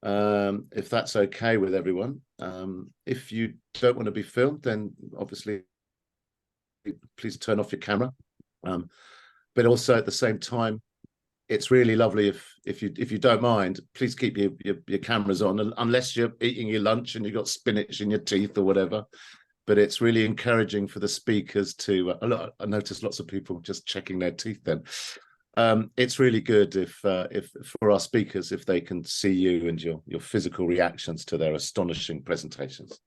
if that's okay with everyone. If you don't want to be filmed, then obviously please turn off your camera. But also at the same time, it's really lovely if you don't mind, please keep your cameras on, unless you're eating your lunch and you've got spinach in your teeth or whatever. But it's really encouraging for the speakers to. I noticed lots of people just checking their teeth. Then it's really good if for our speakers, if they can see you and your physical reactions to their astonishing presentations.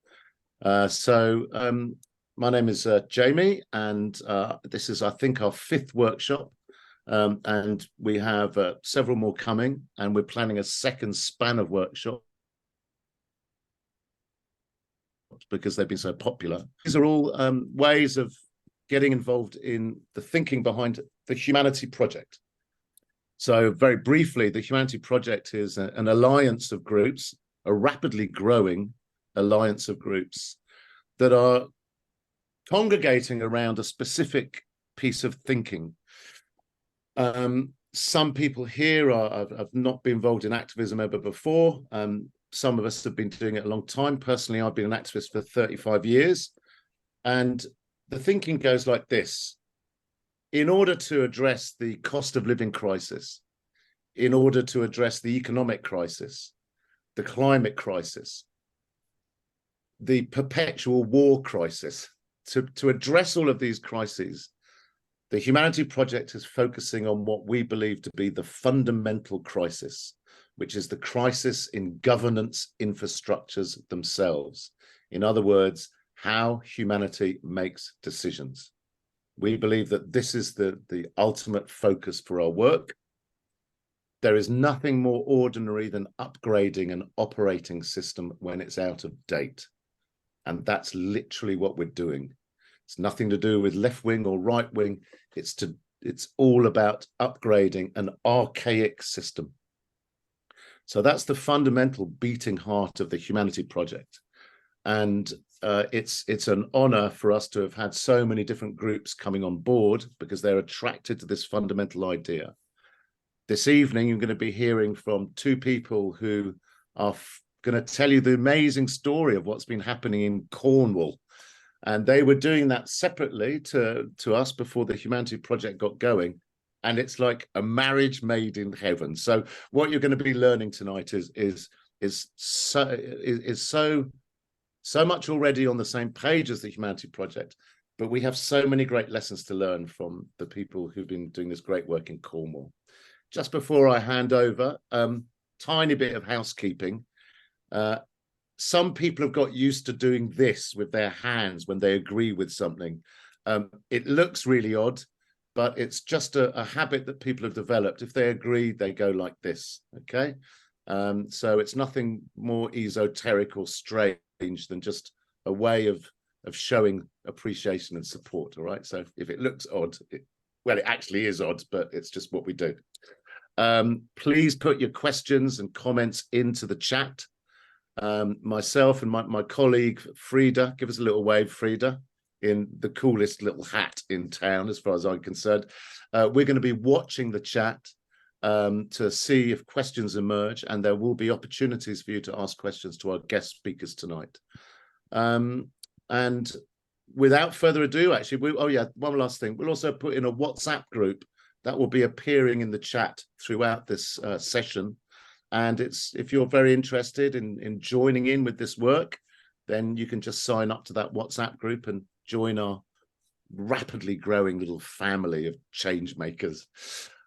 My name is Jamie, and this is, I think, our 5th workshop. And we have several more coming, and we're planning a second span of workshops because they've been so popular. These are all ways of getting involved in the thinking behind the Humanity Project. So very briefly, the Humanity Project is an alliance of groups, a rapidly growing alliance of groups that are congregating around a specific piece of thinking. Some people here have not been involved in activism ever before. Some of us have been doing it a long time. Personally, I've been an activist for 35 years. And the thinking goes like this. In order to address the cost of living crisis, in order to address the economic crisis, the climate crisis, the perpetual war crisis, to address all of these crises, the Humanity Project is focusing on what we believe to be the fundamental crisis, which is the crisis in governance infrastructures themselves. In other words, how humanity makes decisions. We believe that this is the ultimate focus for our work. There is nothing more ordinary than upgrading an operating system when it's out of date. And that's literally what we're doing. It's nothing to do with left wing or right wing. It's all about upgrading an archaic system. So that's the fundamental beating heart of the Humanity Project. And it's an honor for us to have had so many different groups coming on board because they're attracted to this fundamental idea. This evening, you're going to be hearing from 2 people who are going to tell you the amazing story of what's been happening in Cornwall. And they were doing that separately to us before the Humanity Project got going. And it's like a marriage made in heaven. So what you're going to be learning tonight is so much already on the same page as the Humanity Project. But we have so many great lessons to learn from the people who've been doing this great work in Cornwall. Just before I hand over, tiny bit of housekeeping. Some people have got used to doing this with their hands when they agree with something. It looks really odd, but it's just a habit that people have developed. If they agree, they go like this, okay? So it's nothing more esoteric or strange than just a way of showing appreciation and support, all right? So if it looks odd, well, it actually is odd, but it's just what we do. Please put your questions and comments into the chat. Myself and my colleague Frida, give us a little wave, Frida, in the coolest little hat in town as far as I'm concerned. We're going to be watching the chat to see if questions emerge, and there will be opportunities for you to ask questions to our guest speakers tonight. And without further ado, actually, one last thing. We'll also put in a WhatsApp group that will be appearing in the chat throughout this session. And if you're very interested in joining in with this work, then you can just sign up to that WhatsApp group and join our rapidly growing little family of change makers.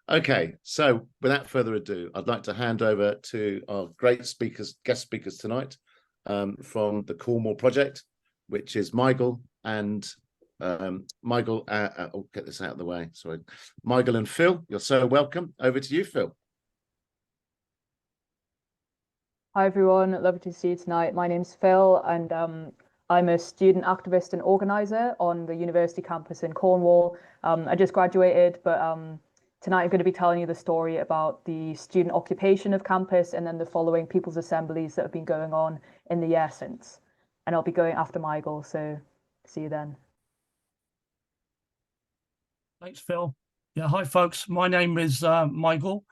Okay, so without further ado, I'd like to hand over to our great guest speakers tonight from the Cornwall Project, which is Myghal and Myghal. I'll get this out of the way. Sorry, Myghal and Phil. You're so welcome. Over to you, Phil. Hi everyone, lovely to see you tonight. My name's Phil, and I'm a student activist and organizer on the university campus in Cornwall. I just graduated, but tonight I'm going to be telling you the story about the student occupation of campus and then the following people's assemblies that have been going on in the year since. And I'll be going after Myghal, so see you then. Thanks, Phil. Yeah, hi folks. My name is Myghal,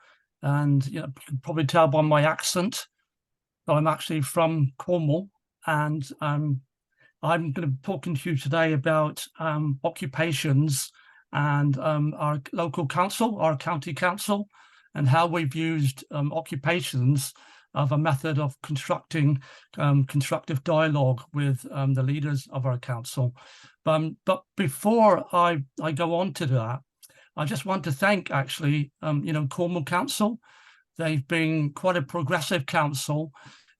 and you can probably tell by my accent I'm actually from Cornwall, and I'm going to be talking to you today about occupations and our local council, our county council, and how we've used occupations of a method of constructing constructive dialogue with the leaders of our council. But before I go on to that, I just want to thank actually, Cornwall Council. They've been quite a progressive council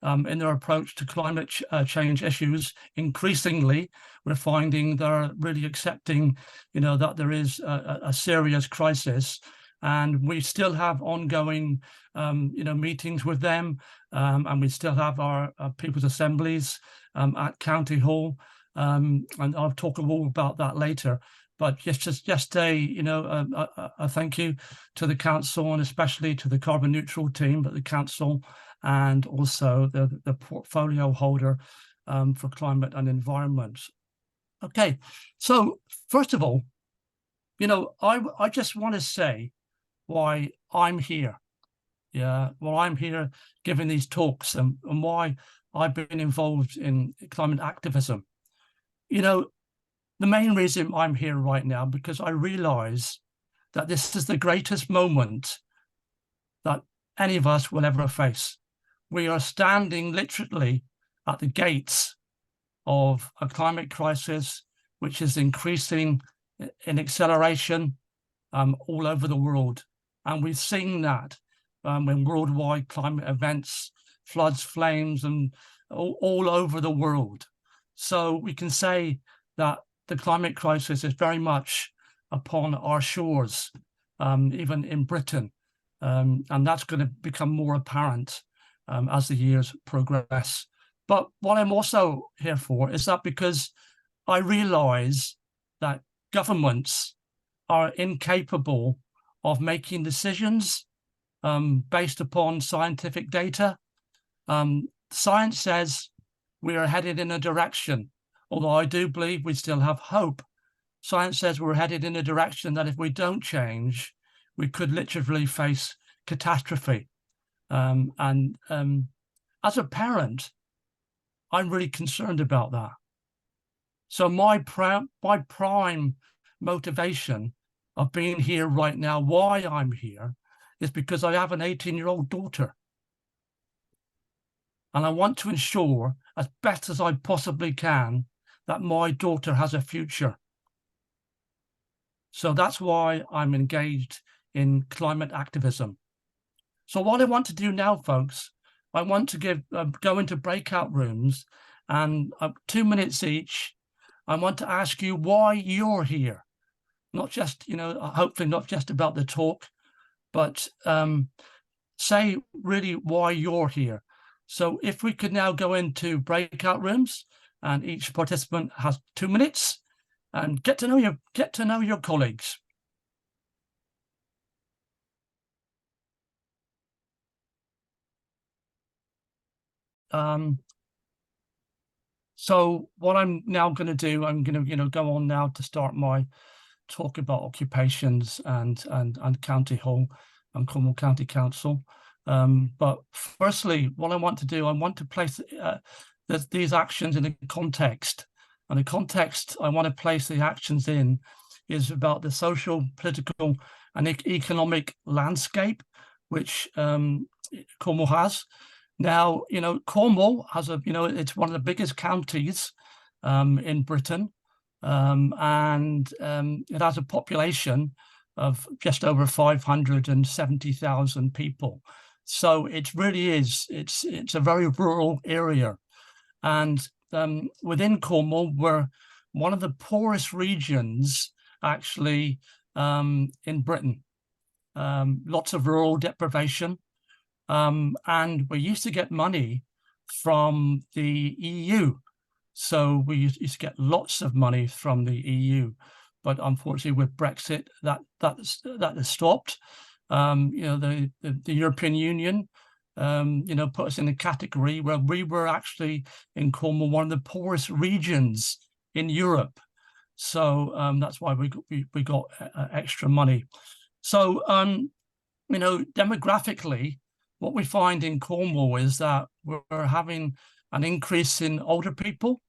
in their approach to climate change issues. Increasingly, we're finding they're really accepting, that there is a serious crisis, and we still have ongoing, meetings with them, and we still have our people's assemblies at County Hall, and I'll talk all about that later. But just a thank you to the council, and especially to the carbon neutral team at the council, and also the portfolio holder for climate and environment. Okay, so first of all, I just want to say why I'm here. Yeah, well, I'm here giving these talks and why I've been involved in climate activism. The main reason I'm here right now, because I realize that this is the greatest moment that any of us will ever face. We are standing literally at the gates of a climate crisis, which is increasing in acceleration all over the world. And we've seen that in worldwide climate events, floods, flames, and all over the world. So we can say that the climate crisis is very much upon our shores, even in Britain. And that's going to become more apparent as the years progress. But what I'm also here for is that because I realize that governments are incapable of making decisions based upon scientific data. Science says we are headed in a direction, although I do believe we still have hope. Science says we're headed in a direction that if we don't change, we could literally face catastrophe. And as a parent, I'm really concerned about that. So my prime motivation of being here right now, why I'm here, is because I have an 18-year-old daughter. And I want to ensure, as best as I possibly can, that my daughter has a future. So that's why I'm engaged in climate activism. So what I want to do now, folks, I want to go into breakout rooms, and 2 minutes each, I want to ask you why you're here. Not just, hopefully not just about the talk, but say really why you're here. So if we could now go into breakout rooms, and each participant has 2 minutes, and get to know your colleagues. So what I'm now going to do, I'm going to go on now to start my talk about occupations and County Hall and Cornwall County Council. But firstly, what I want to do, I want to place these actions in a context. And the context I want to place the actions in is about the social, political, and economic landscape which Cornwall has. Now, Cornwall has it's one of the biggest counties in Britain, and it has a population of just over 570,000 people. So it really is, it's a very rural area. And within Cornwall, we're one of the poorest regions, actually, in Britain. Lots of rural deprivation. And we used to get money from the EU. So we used to get lots of money from the EU. But unfortunately, with Brexit, that has stopped. The European Union, put us in a category where we were actually in Cornwall one of the poorest regions in Europe. So that's why we got extra money. So demographically, what we find in Cornwall is that we're having an increase in older people,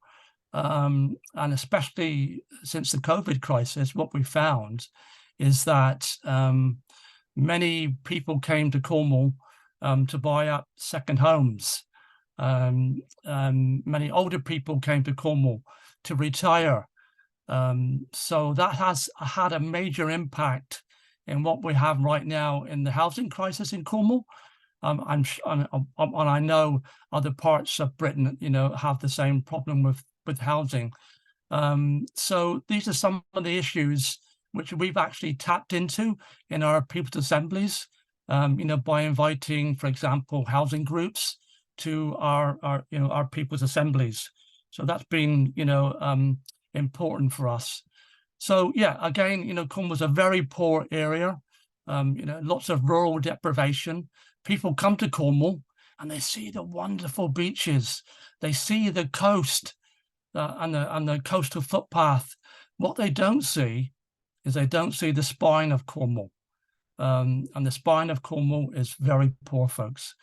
and especially since the COVID crisis, what we found is that many people came to Cornwall to buy up second homes. Many older people came to Cornwall to retire. So that has had a major impact in what we have right now in the housing crisis in Cornwall. And I know other parts of Britain, have the same problem with housing. So these are some of the issues which we've actually tapped into in our people's assemblies, by inviting, for example, housing groups to our people's assemblies. So that's been, important for us. So yeah, again, Cornwall's a very poor area, lots of rural deprivation. People come to Cornwall and they see the wonderful beaches. They see the coast and the coastal footpath. What they don't see is they don't see the spine of Cornwall. And the spine of Cornwall is very poor, folks.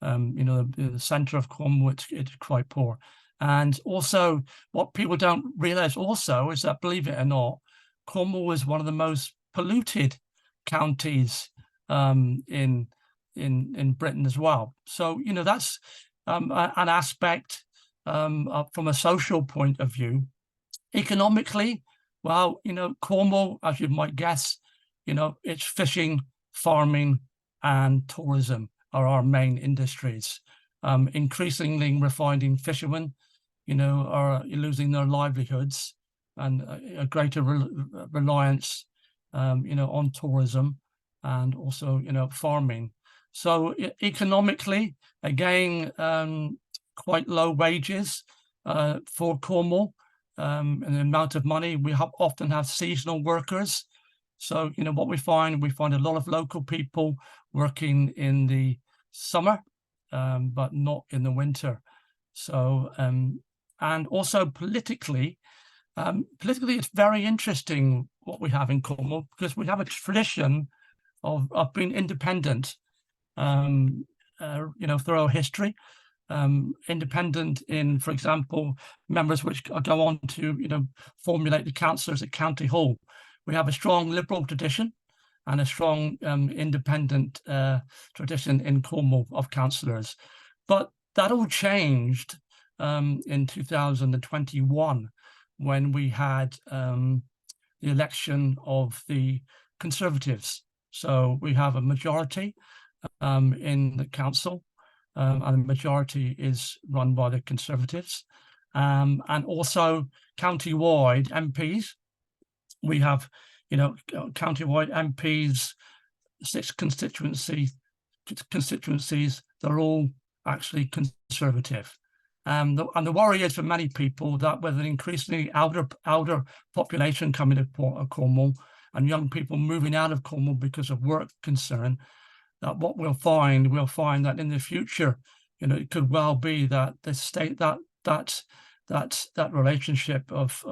The centre of Cornwall, it's quite poor. And also, what people don't realise also is that, believe it or not, Cornwall is one of the most polluted counties in Britain as well. So, that's an aspect from a social point of view. Economically, well, Cornwall, as you might guess, it's fishing, farming, and tourism are our main industries. Increasingly, we're finding fishermen, are losing their livelihoods, and a greater reliance, on tourism and also, farming. So economically, again, quite low wages for Cornwall, and the amount of money. We often have seasonal workers. So, what we find a lot of local people working in the summer, but not in the winter. So, and also politically, it's very interesting what we have in Cornwall, because we have a tradition of being independent, through our history. Independent in, for example, members which go on to, formulate the councillors at County Hall. We have a strong Liberal tradition and a strong independent tradition in Cornwall of councillors. But that all changed in 2021 when we had the election of the Conservatives. So we have a majority in the council, and the majority is run by the Conservatives, and also county-wide MPs. We have, county-wide MPs, 6 constituencies. They're all actually Conservative. And the worry is for many people that with an increasingly outer population coming to Cornwall and young people moving out of Cornwall because of work concern, that what we'll find that in the future, it could well be that the state that relationship of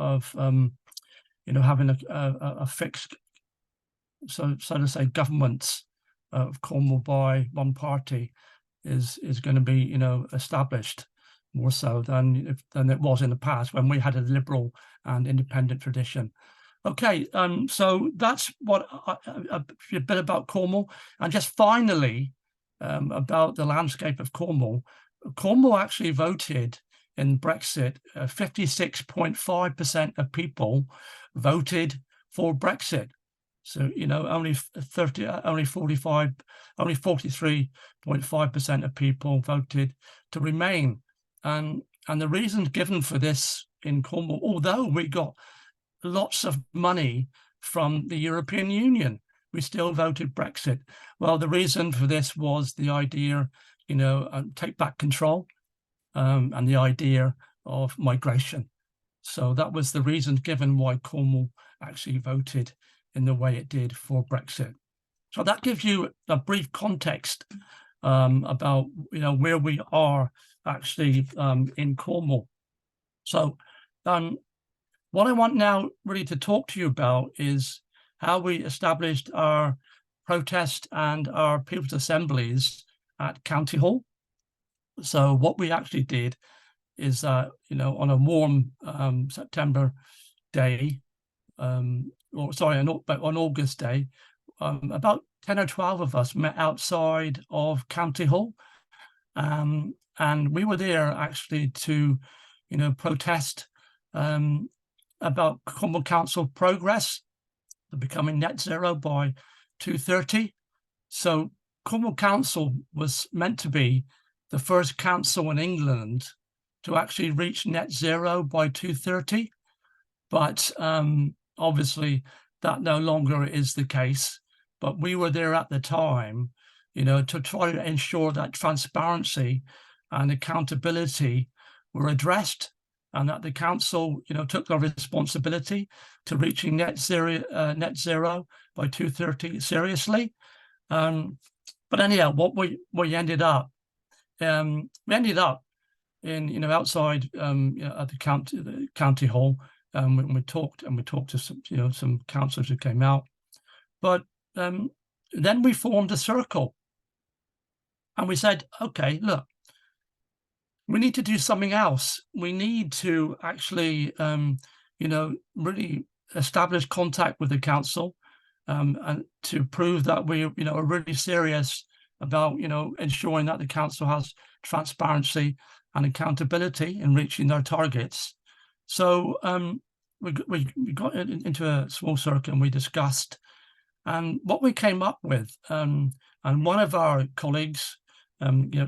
having a fixed, so to say, governments of Cornwall by one party is going to be established more so than it was in the past when we had a liberal and independent tradition. Okay, so that's what a bit about Cornwall. And just finally, about the landscape of Cornwall. Cornwall actually voted in Brexit. 56.5% of people voted for Brexit. So only 43.5% of people voted to remain. And the reasons given for this in Cornwall, although we got lots of money from the European Union, we still voted Brexit. Well, the reason for this was the idea, take back control, and the idea of migration. So that was the reason given why Cornwall actually voted in the way it did for Brexit. So that gives you a brief context about where we are actually in Cornwall. So what I want now really to talk to you about is how we established our protest and our people's assemblies at County Hall. So what we actually did is, on a warm September day, on August day, about 10 or 12 of us met outside of County Hall. And we were there actually to, protest about Cornwall Council progress to becoming net zero by 2030. So Cornwall Council was meant to be the first council in England to actually reach net zero by 2030. But obviously that no longer is the case. But we were there at the time, to try to ensure that transparency and accountability were addressed, and that the council, took their responsibility to reaching net zero by 2030 seriously. But anyhow, what we ended up, in, outside, at the county hall. We talked to some councillors who came out, but then we formed a circle, and we said, okay, look, we need to do something else. We need to actually, really establish contact with the council, and to prove that we, are really serious about, ensuring that the council has transparency and accountability in reaching their targets. So we got into a small circle and we discussed, and what we came up with, and one of our colleagues,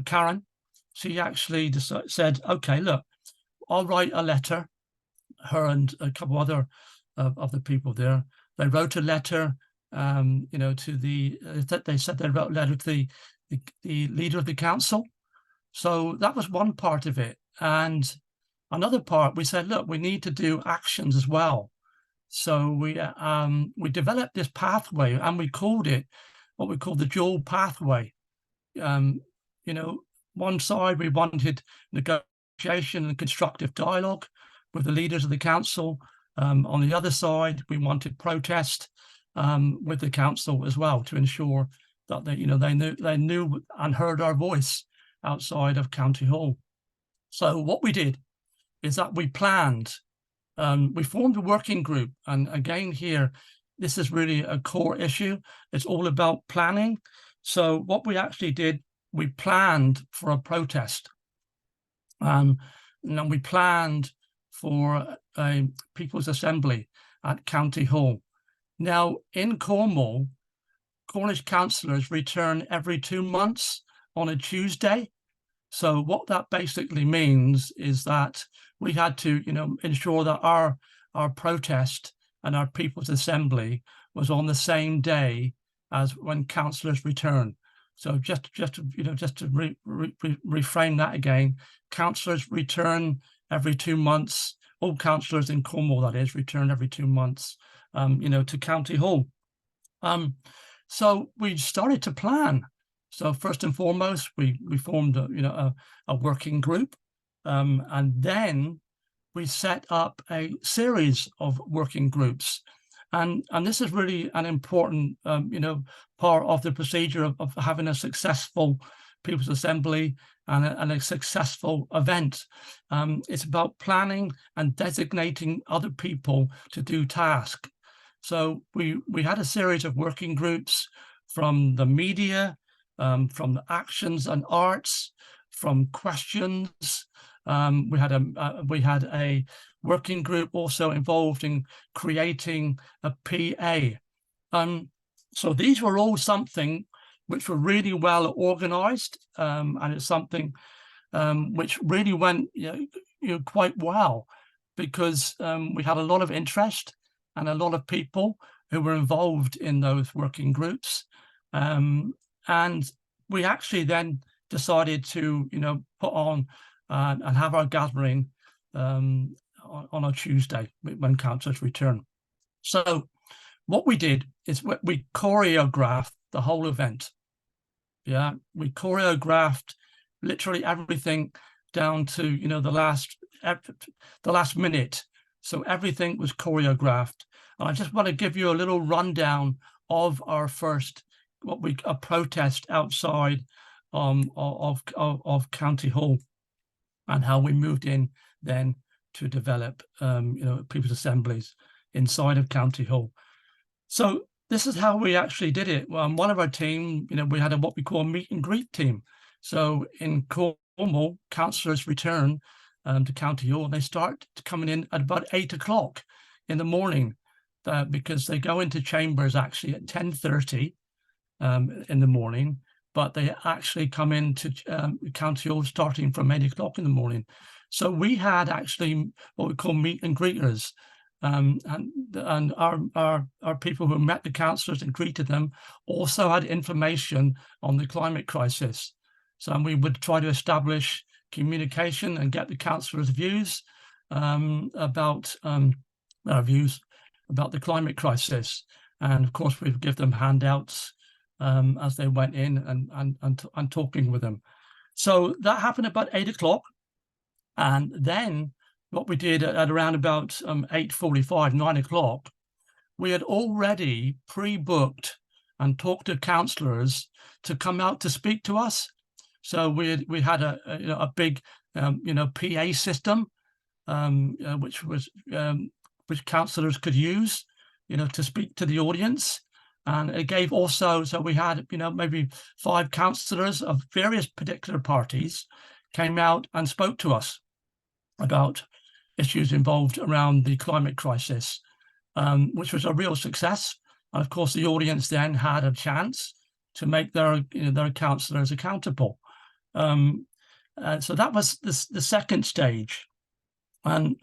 Karen, she actually said, okay, look, I'll write a letter. Her and a couple other of the people there, they wrote a letter, to they said they wrote a letter to the leader of the council. So that was one part of it. And another part, we said, look, we need to do actions as well. So we developed this pathway, and we called it what we call the dual pathway. One side, we wanted negotiation and constructive dialogue with the leaders of the council. On the other side, we wanted protest with the council as well, to ensure that they knew and heard our voice outside of County Hall. So what we did is that we planned, we formed a working group. And again, here, this is really a core issue. It's all about planning. So what we actually did, we planned for a protest. And we planned for a People's Assembly at County Hall. Now, in Cornwall, Cornish councillors return every 2 months on a Tuesday. So what that basically means is that we had to, ensure that our protest and our People's Assembly was on the same day as when councillors return. So just to reframe that again, councillors return every 2 months. All councillors in Cornwall, that is, return every 2 months, to County Hall. So we started to plan. So first and foremost, we formed a working group, and then we set up a series of working groups. And this is really an important, part of the procedure of having a successful People's Assembly and a successful event. It's about planning and designating other people to do tasks. So we had a series of working groups from the media, from the actions and arts, from questions. We had a working group also involved in creating a PA. So these were all something which were really well organized, and it's something which really went quite well, because we had a lot of interest and a lot of people who were involved in those working groups. And we actually then decided to, put on and have our gathering on a Tuesday when councillors return. So what we did is we choreographed the whole event. Yeah, we choreographed literally everything down to the last minute. So everything was choreographed. And I just want to give you a little rundown of our first a protest outside of County Hall, and how we moved in then to develop people's assemblies inside of County Hall. So this is how we actually did it. One of our team, we had what we call a meet and greet team. So in Cornwall, councillors return to County Hall. They start coming in at about 8 o'clock in the morning, because they go into chambers actually at 10:30 in the morning, but they actually come into County Hall starting from 8 o'clock in the morning. So we had actually what we call meet and greeters, and our people who met the councillors and greeted them also had information on the climate crisis. So we would try to establish communication and get the councillors' views about the climate crisis, and of course we'd give them handouts as they went in and talking with them. So that happened about 8 o'clock, and then what we did at around about 8:45, 9 o'clock, we had already pre-booked and talked to councillors to come out to speak to us. So we had a big PA system which councillors could use to speak to the audience. And it gave also, so we had maybe 5 councillors of various particular parties came out and spoke to us about issues involved around the climate crisis, which was a real success. And of course the audience then had a chance to make their councillors accountable. So that was the second stage. And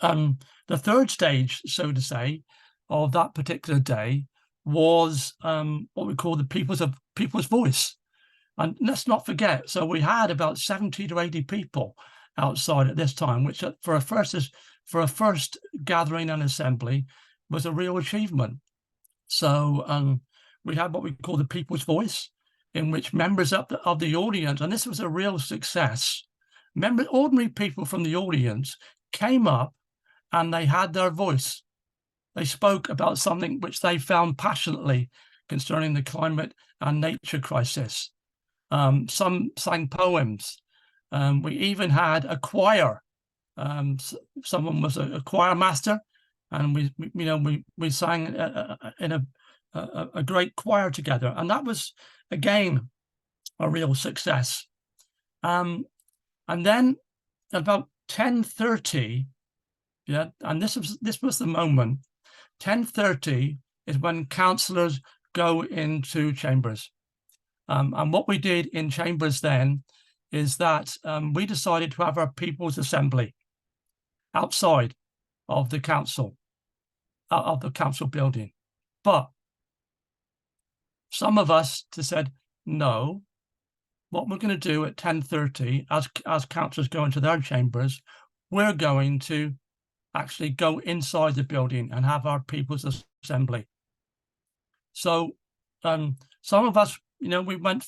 the third stage, so to say, of that particular day was what we call the people's voice. And let's not forget, so we had about 70 to 80 people outside at this time, which for a first gathering and assembly was a real achievement. So we had what we call the people's voice, in which members of the audience, and this was a real success, ordinary people from the audience came up and they had their voice. They spoke about something which they found passionately concerning the climate and nature crisis. Some sang poems. We even had a choir. Someone was a choir master, and we sang in a great choir together, and that was again a real success. And then about 10:30, and this was the moment. 10:30 is when councillors go into chambers. And what we did in chambers then is that we decided to have our people's assembly outside of the council building. But some of us said, no, what we're going to do at 10:30, as councillors go into their chambers, we're going to actually go inside the building and have our people's assembly. So some of us, we went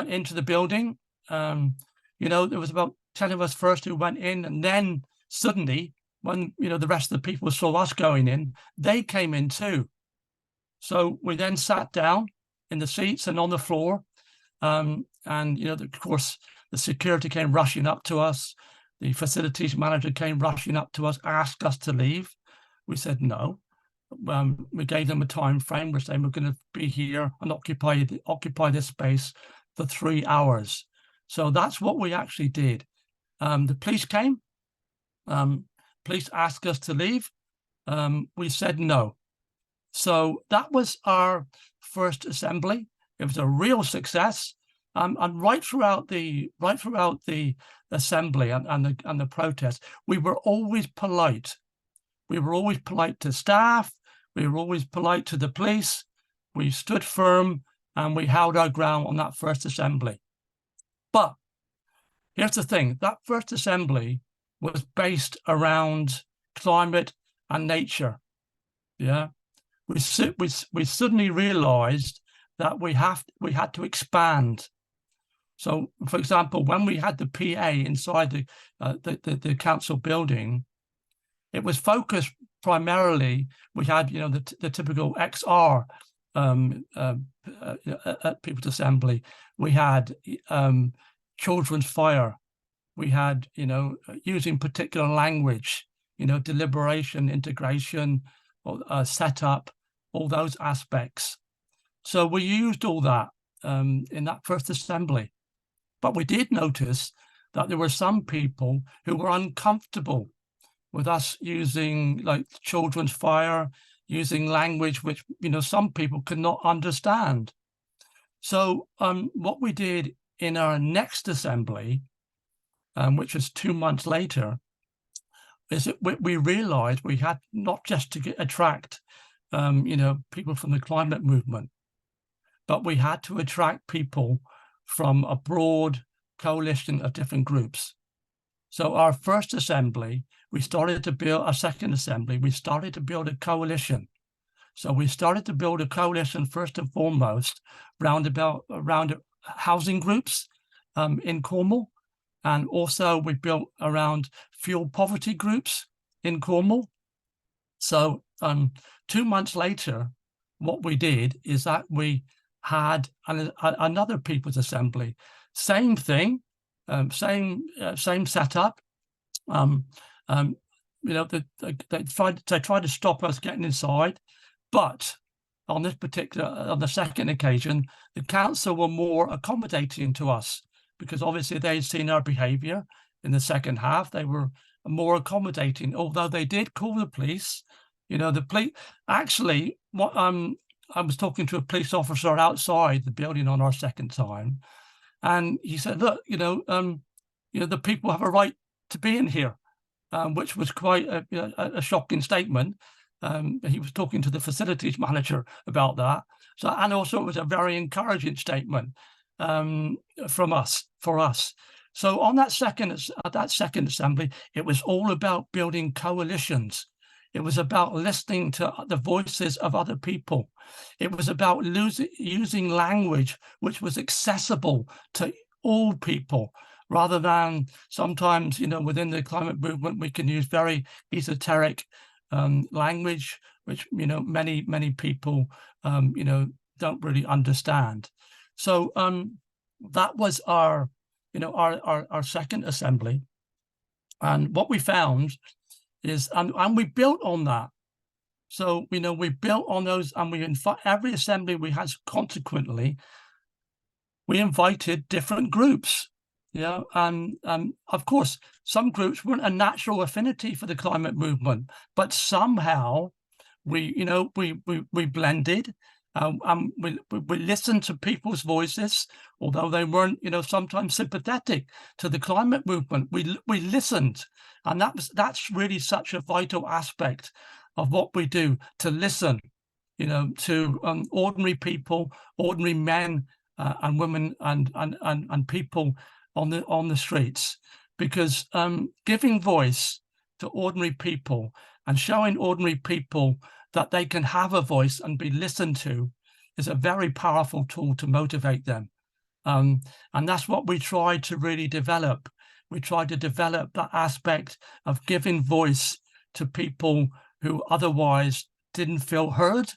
into the building. There was about 10 of us first who went in, and then suddenly when the rest of the people saw us going in, they came in too. So we then sat down in the seats and on the floor, and of course the security came rushing up to us. The facilities manager came rushing up to us, asked us to leave. We said no. We gave them a time frame. We're saying we're going to be here and occupy this space for 3 hours. So that's what we actually did. The police came. Police asked us to leave. We said no. So that was our first assembly. It was a real success. And right throughout the assembly and the protest, we were always polite. We were always polite to staff. We were always polite to the police. We stood firm and we held our ground on that first assembly. But here's the thing: that first assembly was based around climate and nature. We suddenly realized that we had to expand. So, for example, when we had the PA inside the council building, it was focused primarily. We had the typical XR at People's Assembly. We had children's fire. We had, using particular language, deliberation, integration, setup, all those aspects. So we used all that in that first assembly. But we did notice that there were some people who were uncomfortable with us using like children's fire, using language which, some people could not understand. So what we did in our next assembly, which was 2 months later, is that we realized we had not just to attract, people from the climate movement, but we had to attract people from a broad coalition of different groups. So our first assembly, we started to build a second assembly. We started to build a coalition. So we started to build a coalition first and foremost around housing groups in Cornwall. And also we built around fuel poverty groups in Cornwall. So 2 months later, what we did is that we had another People's Assembly. Same thing, same setup. They tried to stop us getting inside, but on the second occasion, the council were more accommodating to us because obviously they'd seen our behaviour in the second half. They were more accommodating, although they did call the police. The police actually. What I was talking to a police officer outside the building on our second time, and he said, "Look, the people have a right to be in here," which was quite a shocking statement. He was talking to the facilities manager about that. So, and also it was a very encouraging statement for us. So on that second assembly, it was all about building coalitions. It was about listening to the voices of other people. It was about using language which was accessible to all people, rather than sometimes, within the climate movement, we can use very esoteric language, which, many people, don't really understand. So that was our second assembly. And what we found is, and we built on that. So, we built on those, and every assembly we had, consequently, we invited different groups. And of course, some groups weren't a natural affinity for the climate movement, but somehow we blended. We listened to people's voices, although they weren't, sometimes sympathetic to the climate movement. We listened, and that's really such a vital aspect of what we do, to listen, to ordinary people, ordinary men and women and people on the streets, because giving voice to ordinary people and showing ordinary people that they can have a voice and be listened to is a very powerful tool to motivate them. And that's what we tried to really develop. We tried to develop that aspect of giving voice to people who otherwise didn't feel heard.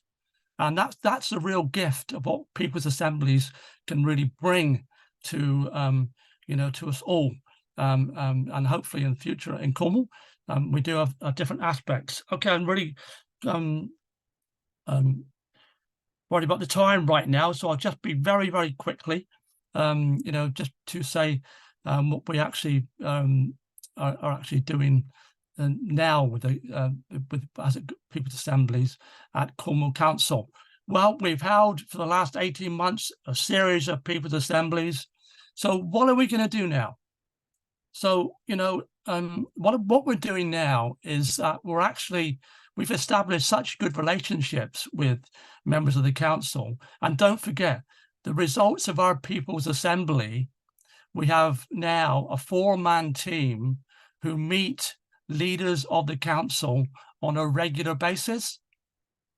And that's the real gift of what People's Assemblies can really bring to to us all, and hopefully in the future in Cornwall. We do have different aspects. Okay, I'm really worried about the time right now, so I'll just be very, very quickly, just to say what we actually are actually doing now with People's Assemblies at Cornwall Council. Well, we've held for the last 18 months a series of People's Assemblies. So what are we going to do now? So, what we're doing now is that we've established such good relationships with members of the council. And don't forget, the results of our People's Assembly, we have now a 4-man team who meet leaders of the council on a regular basis.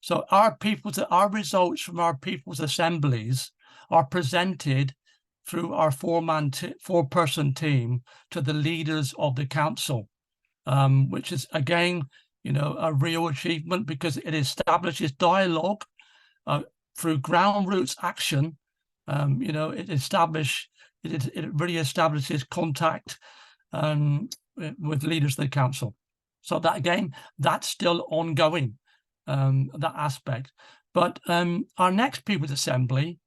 So our results from our People's Assemblies are presented through our 4-person team to the leaders of the council, which is, again, a real achievement, because it establishes dialogue through ground roots action, you know, it really establishes contact with leaders of the council. So that, again, that's still ongoing, that aspect. But our next People's Assembly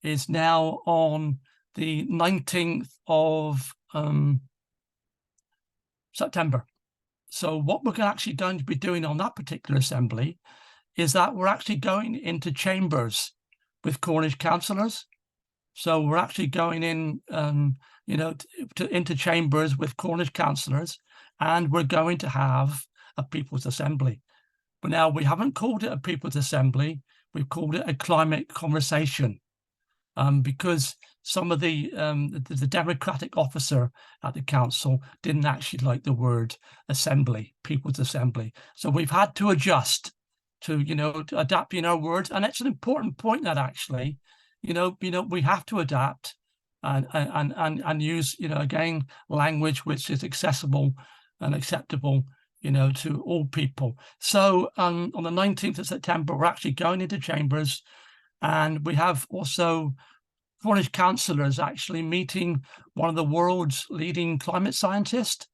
is now on the 19th of September. So what we're actually going to be doing on that particular assembly is that we're actually going into chambers with Cornish councillors. So we're actually going in, you know, into chambers with Cornish councillors, and we're going to have a People's Assembly. But now we haven't called it a People's Assembly. We've called it a climate conversation, because some of the democratic officer at the council didn't actually like the word assembly, People's Assembly. So we've had to adjust to, you know, to adapt in our words. And it's an important point that actually, you know, we have to adapt and use, you know, again, language which is accessible and acceptable, you know, to all people. So on the 19th of September, we're actually going into chambers, and we have also Cornish councillors actually meeting one of the world's leading climate scientists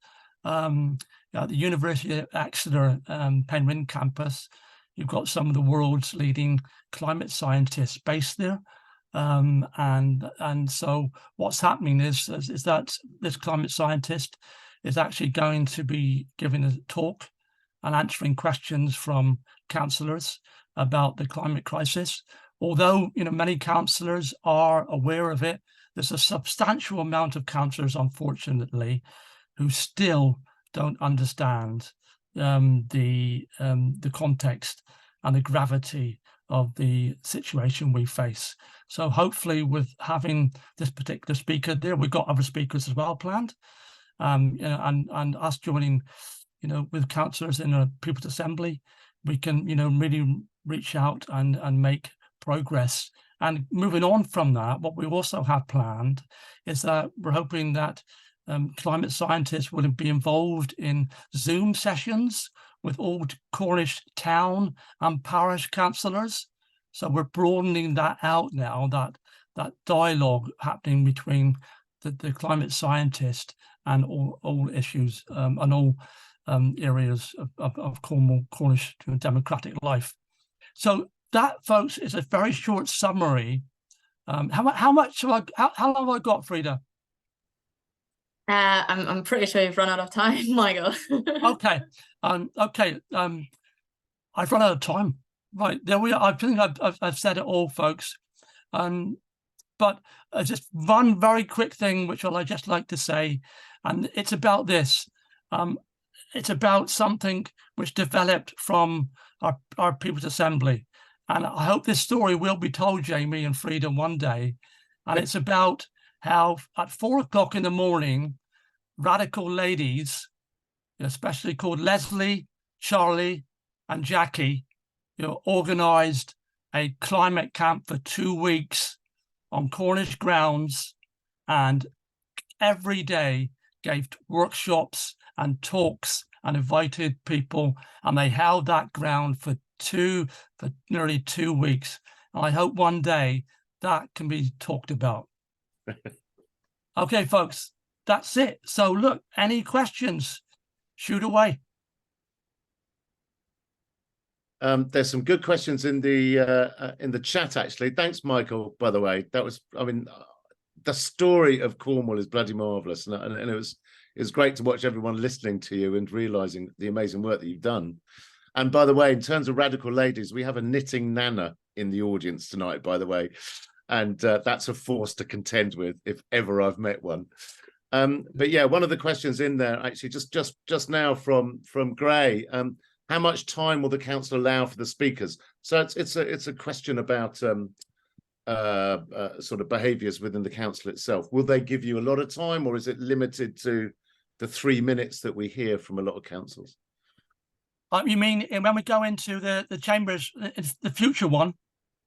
at the University of Exeter Penryn campus. You've got some of the world's leading climate scientists based there. And so what's happening is that this climate scientist is actually going to be giving a talk and answering questions from councillors about the climate crisis. Although, you know, many councillors are aware of it, there's a substantial amount of councillors, unfortunately, who still don't understand the context and the gravity of the situation we face. So hopefully, with having this particular speaker there, we've got other speakers as well planned, you know, and us joining, you know, with councillors in a People's Assembly, we can, you know, really reach out and make progress. And moving on from that, what we also have planned is that we're hoping that climate scientists will be involved in Zoom sessions with all Cornish town and parish councillors. So we're broadening that out now, that dialogue happening between the climate scientist and all issues and all areas of Cornish democratic life. So that, folks, is a very short summary. How long have I got, Frida? I'm pretty sure you've run out of time, Myghal. Okay. I've run out of time. Right, there we are. I think I've said it all, folks. But just one very quick thing which I'd just like to say, and it's about this. It's about something which developed from our People's Assembly. And I hope this story will be told, Jamie and Frida, one day. And it's about how at 4 o'clock in the morning, radical ladies, especially called Leslie, Charlie, and Jackie, you know, organised a climate camp for 2 weeks on Cornish grounds, and every day gave workshops and talks and invited people, and they held that ground for nearly 2 weeks. And I hope one day that can be talked about. Okay, folks, that's it. So look, any questions? Shoot away. There's some good questions in the chat, actually. Thanks, Myghal, by the way. That was, I mean, the story of Cornwall is bloody marvellous, and it was great to watch everyone listening to you and realising the amazing work that you've done. And by the way, in terms of radical ladies, we have a knitting nana in the audience tonight, by the way, and that's a force to contend with if ever I've met one. But yeah, one of the questions in there, actually, just now from Gray. How much time will the council allow for the speakers? So it's a question about sort of behaviours within the council itself. Will they give you a lot of time, or is it limited to the 3 minutes that we hear from a lot of councils? You mean when we go into the chambers, it's the future one?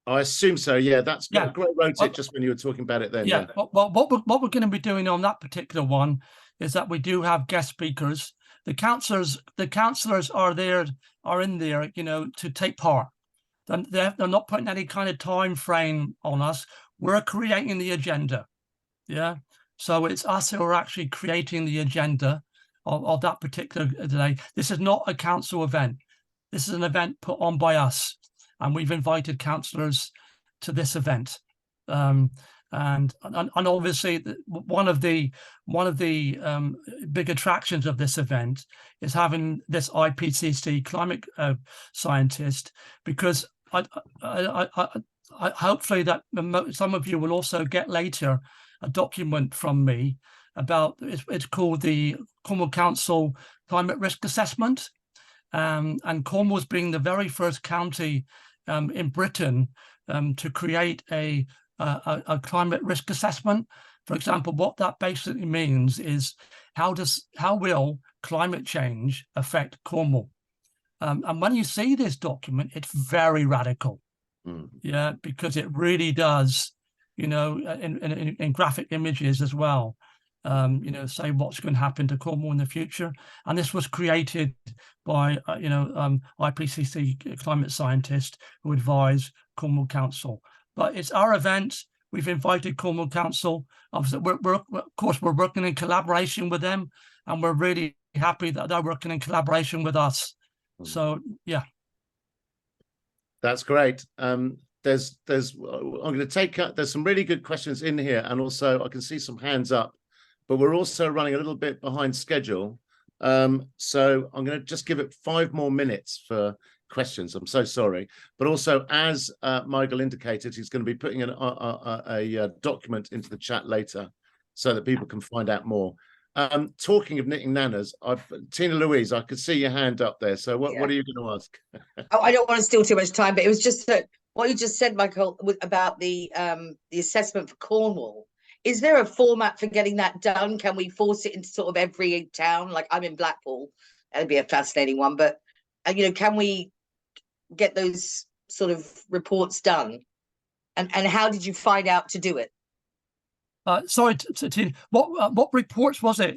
I assume so. Yeah, that's Gray wrote it just when you were talking about it then. Yeah. Well, what we're going to be doing on that particular one is that we do have guest speakers. The councillors are in there, you know, to take part. they're not putting any kind of time frame on us. We're creating the agenda. Yeah. So it's us who are actually creating the agenda of that particular day. This is not a council event. This is an event put on by us, and we've invited councillors to this event. And obviously one of the big attractions of this event is having this IPCC climate scientist, because hopefully that some of you will also get later a document from me about, it's called the Cornwall Council Climate Risk Assessment, and Cornwall's being the very first county in Britain to create a climate risk assessment. For example, what that basically means is how will climate change affect Cornwall? And when you see this document, it's very radical. Yeah, because it really does, you know, in graphic images as well, you know, say what's going to happen to Cornwall in the future. And this was created by, IPCC climate scientists who advise Cornwall Council. But it's our event. We've invited Cornwall Council. Obviously, of course, we're working in collaboration with them, and we're really happy that they're working in collaboration with us. So, yeah. That's great. I'm going to take there's some really good questions in here, and also I can see some hands up, but we're also running a little bit behind schedule. So I'm going to just give it 5 more minutes for questions. I'm so sorry. But also, as Myghal indicated, he's going to be putting a document into the chat later so that people can find out more. Talking of knitting nanas, Tina Louise, I could see your hand up there. So what are you going to ask? Oh, I don't want to steal too much time, but it was just that what you just said, Myghal, about the assessment for Cornwall. Is there a format for getting that done? Can we force it into sort of every town? Like, I'm in Blackpool, that'd be a fascinating one. But you know, can we get those sort of reports done? And how did you find out to do it? Sorry, Tina, what reports was it?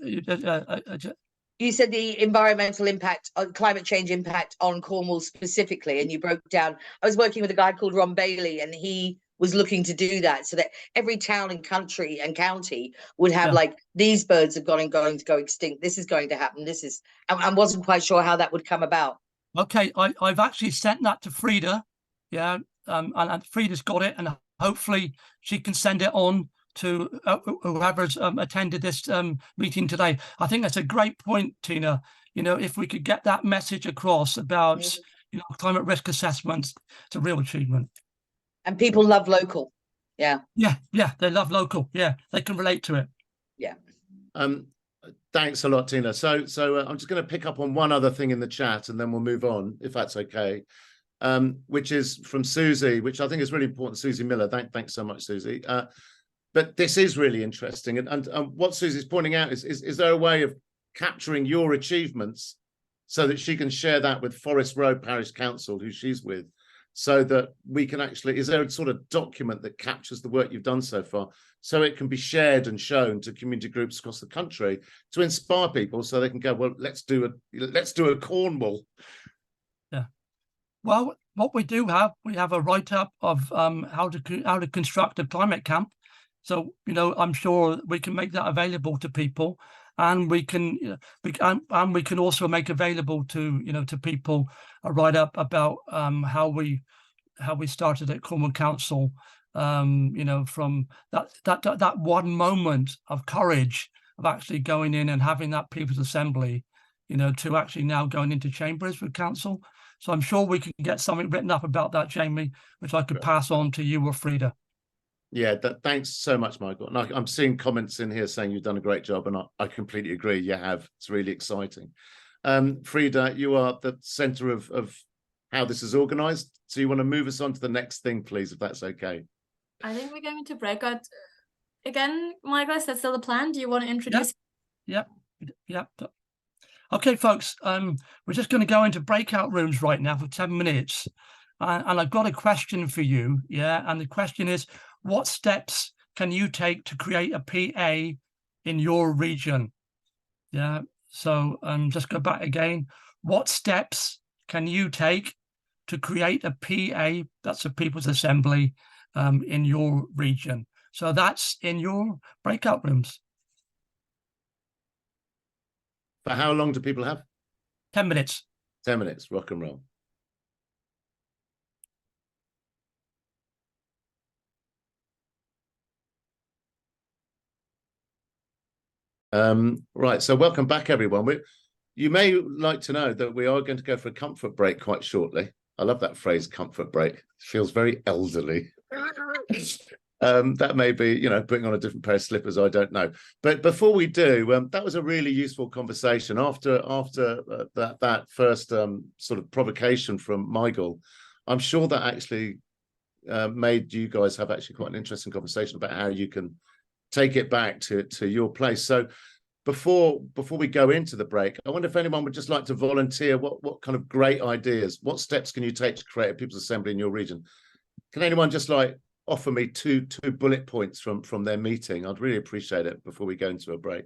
You said the environmental impact, climate change impact on Cornwall specifically, and you broke down. I was working with a guy called Ron Bailey, and he was looking to do that so that every town and country and county would have like, these birds are going to go extinct. This is going to happen. This is, I wasn't quite sure how that would come about. Okay, I've actually sent that to Frida, yeah, and Frida's got it, and hopefully she can send it on to whoever's attended this meeting today. I think that's a great point, Tina. You know, if we could get that message across about, you know, climate risk assessments, it's a real achievement. And people love local. Yeah, they love local. Yeah, they can relate to it. Yeah. Thanks a lot, Tina. So I'm just going to pick up on one other thing in the chat, and then we'll move on, if that's okay. Which is from Susie, which I think is really important. Susie Miller. Thanks so much, Susie. But this is really interesting, and what Susie's pointing out is there a way of capturing your achievements so that she can share that with Forest Road Parish Council, who she's with, so that we can actually, is there a sort of document that captures the work you've done so far, so it can be shared and shown to community groups across the country to inspire people, so they can go, well, let's do a Cornwall. Yeah. Well, what we do have, we have a write-up of how to construct a climate camp. So, you know, I'm sure we can make that available to people, and we can also make available to, you know, to people a write-up about how we started at Cornwall Council, you know, from that one moment of courage of actually going in and having that People's Assembly, you know, to actually now going into chambers with council. So I'm sure we can get something written up about that, Jamie, which I could pass on to you or Frida. Yeah, thanks so much, Myghal. And I'm seeing comments in here saying you've done a great job, and I completely agree. You have. It's really exciting. Frida, you are the centre of how this is organised. So you want to move us on to the next thing, please, if that's okay. I think we're going to breakout again, Myghal. Is that still the plan? Do you want to introduce? Yep. Okay, folks. We're just going to go into breakout rooms right now for 10 minutes. And I've got a question for you. Yeah. And the question is, what steps can you take to create a PA in your region? Yeah. So just go back again. What steps can you take to create a PA, that's a People's Assembly, in your region. So that's in your breakout rooms. For how long do people have? 10 minutes. 10 minutes, rock and roll. Right, so welcome back, everyone. You may like to know that we are going to go for a comfort break quite shortly. I love that phrase, comfort break. It feels very elderly. That may be, putting on a different pair of slippers, I don't know. But before we do, that was a really useful conversation. After that first sort of provocation from Myghal, I'm sure that actually made you guys have actually quite an interesting conversation about how you can take it back to your place. So before we go into the break, I wonder if anyone would just like to volunteer. What kind of great ideas, what steps can you take to create a People's Assembly in your region? Can anyone just offer me two bullet points from their meeting? I'd really appreciate it before we go into a break.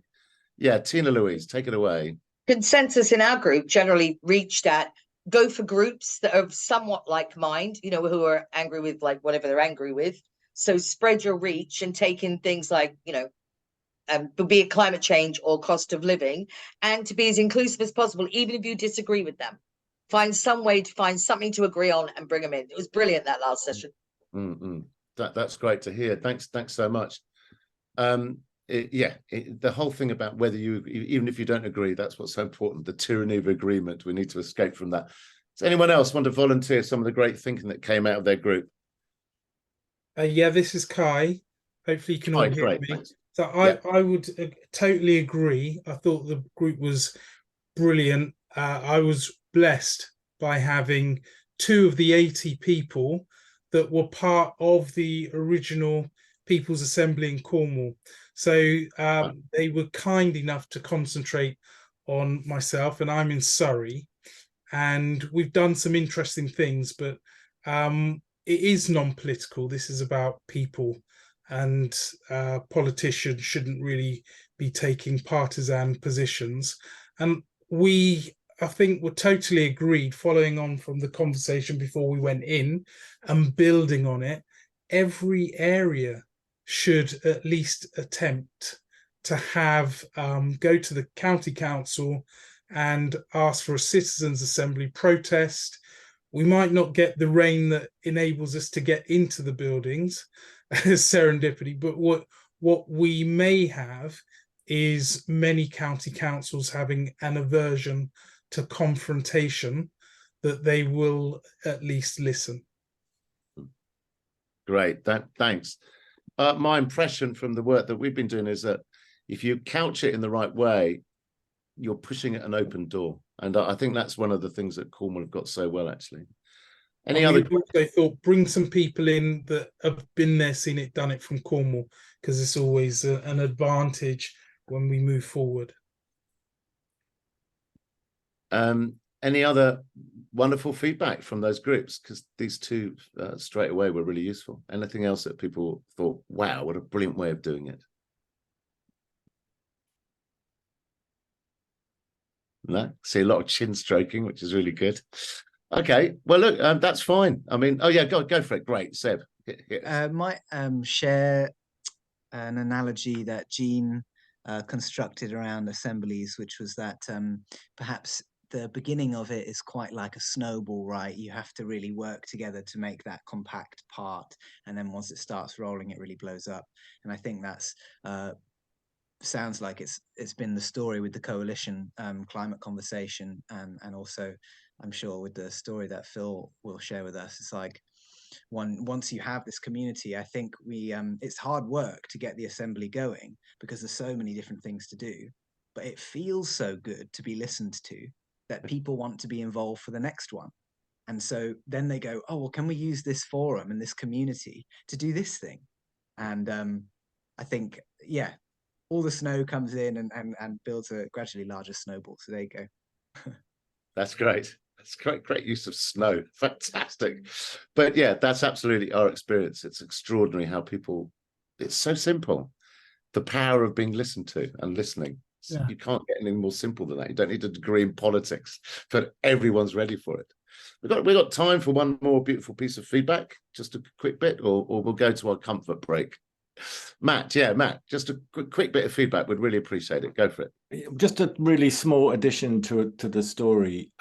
Yeah, Tina Louise, take it away. Consensus in our group generally reached at go for groups that are somewhat like mind, who are angry with like whatever they're angry with. So spread your reach and take in things like, be it climate change or cost of living, and to be as inclusive as possible, even if you disagree with them. Find some way to find something to agree on and bring them in. It was brilliant, that last session. That's great to hear. Thanks so much. The whole thing about whether even if you don't agree, that's what's so important. The tyranny of agreement. We need to escape from that. Does anyone else want to volunteer some of the great thinking that came out of their group? Yeah, this is Kai. Hopefully you can all hear me. Thanks. So I would totally agree. I thought the group was brilliant. I was blessed by having 2 of the 80 people that were part of the original People's Assembly in Cornwall. So they were kind enough to concentrate on myself, and I'm in Surrey. And we've done some interesting things, but it is non-political. This is about people, and politicians shouldn't really be taking partisan positions. And I think we're totally agreed, following on from the conversation before we went in and building on it, every area should at least attempt to have go to the county council and ask for a citizens' assembly protest. We might not get the rain that enables us to get into the buildings as serendipity, but what we may have is many county councils having an aversion to confrontation, that they will at least listen. Great, thanks. My impression from the work that we've been doing is that if you couch it in the right way, you're pushing at an open door. And I think that's one of the things that Cornwall have got so well, actually. Any other? They thought bring some people in that have been there, seen it, done it from Cornwall, because it's always an advantage when we move forward. Any other wonderful feedback from those groups? Because these 2 straight away were really useful. Anything else that people thought, wow, what a brilliant way of doing it? No, see a lot of chin stroking, which is really good. Okay, well, look, that's fine. I mean, oh yeah, go for it. Great, Seb. Might share an analogy that Jean constructed around assemblies, which was that perhaps the beginning of it is quite like a snowball, right? You have to really work together to make that compact part, and then once it starts rolling, it really blows up. And I think that's sounds like it's been the story with the coalition climate conversation, and also I'm sure with the story that Phil will share with us. It's like once you have this community, I think it's hard work to get the assembly going because there's so many different things to do, but it feels so good to be listened to that people want to be involved for the next one. And so then they go, oh, well, can we use this forum and this community to do this thing? And I think, yeah, all the snow comes in and builds a gradually larger snowball. So there you go. That's great. That's great use of snow. Fantastic. But yeah, that's absolutely our experience. It's extraordinary how people, it's so simple. The power of being listened to and listening. Yeah. You can't get anything more simple than that. You don't need a degree in politics, but everyone's ready for it. We've got time for one more beautiful piece of feedback, just a quick bit, or we'll go to our comfort break. Matt, just a quick bit of feedback. We'd really appreciate it. Go for it. Just a really small addition to the story.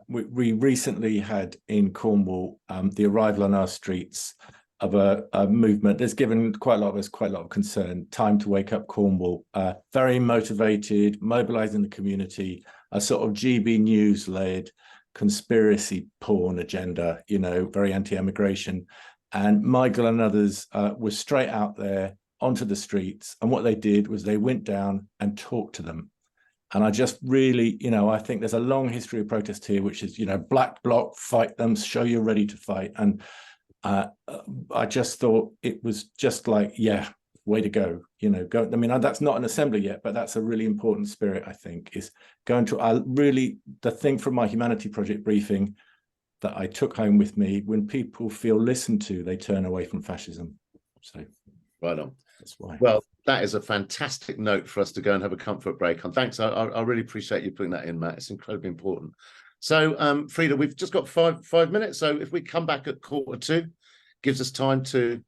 We recently had in Cornwall the arrival on our streets of a movement that's given quite a lot of us quite a lot of concern. Time to Wake Up Cornwall. Very motivated, mobilising the community. A sort of GB News-led conspiracy porn agenda. You know, very anti-immigration. And Myghal and others were straight out there onto the streets. And what they did was they went down and talked to them. And I just really, you know, I think there's a long history of protest here, which is, you know, black bloc, fight them, show you're ready to fight. And I just thought it was just like, yeah, way to go, you know, go. I mean, that's not an assembly yet, but that's a really important spirit, I think, is going to really the thing from my humanity project briefing that I took home with me: when people feel listened to, they turn away from fascism. So right on. That's why. Well, that is a fantastic note for us to go and have a comfort break on. Thanks. I really appreciate you putting that in, Matt. It's incredibly important. So, Frida, we've just got five minutes. So if we come back at 1:45, gives us time to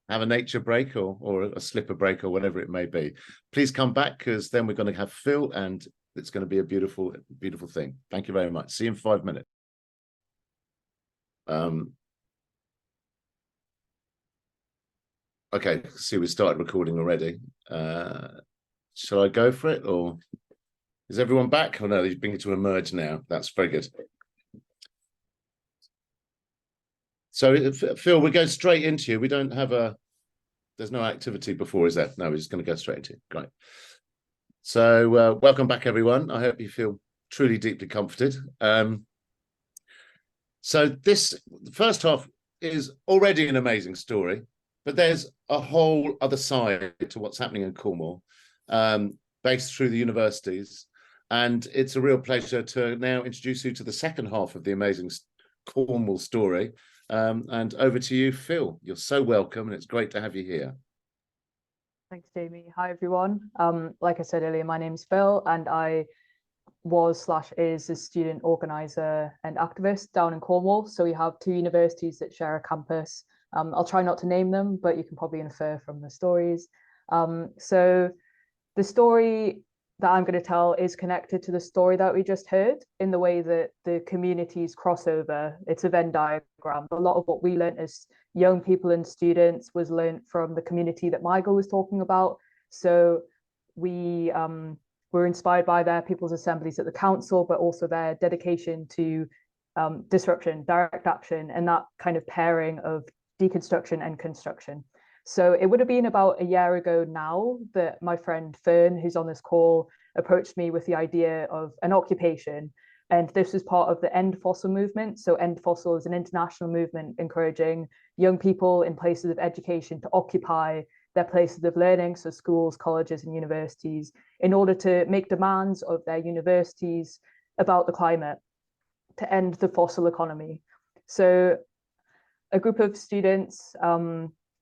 have a nature break or a slipper break or whatever it may be. Please come back, because then we're going to have Phil, and it's going to be a beautiful, beautiful thing. Thank you very much. See you in 5 minutes. Okay, see, we started recording already. Shall I go for it, or is everyone back? Oh no, they're beginning to emerge now. That's very good. So, Phil, we're going straight into you. We don't have there's no activity before, is there? No, we're just going to go straight into it. Great. So, welcome back, everyone. I hope you feel truly deeply comforted. So the first half is already an amazing story, but there's a whole other side to what's happening in Cornwall, based through the universities. And it's a real pleasure to now introduce you to the second half of the amazing Cornwall story. And over to you, Phil. You're so welcome, and it's great to have you here. Thanks, Jamie. Hi, everyone. Like I said earlier, my name's Phil, and I was/is a student organizer and activist down in Cornwall. So we have two universities that share a campus. I'll try not to name them, but you can probably infer from the stories. So the story that I'm going to tell is connected to the story that we just heard, in the way that the communities cross over. It's a Venn diagram. A lot of what we learned as young people and students was learned from the community that Myghal was talking about. So we were inspired by their people's assemblies at the council, but also their dedication to disruption, direct action, and that kind of pairing of deconstruction and construction. So it would have been about a year ago now that my friend Fern, who's on this call, approached me with the idea of an occupation. And this was part of the End Fossil movement. So End Fossil is an international movement encouraging young people in places of education to occupy their places of learning, so schools, colleges, and universities, in order to make demands of their universities about the climate, to end the fossil economy. So a group of students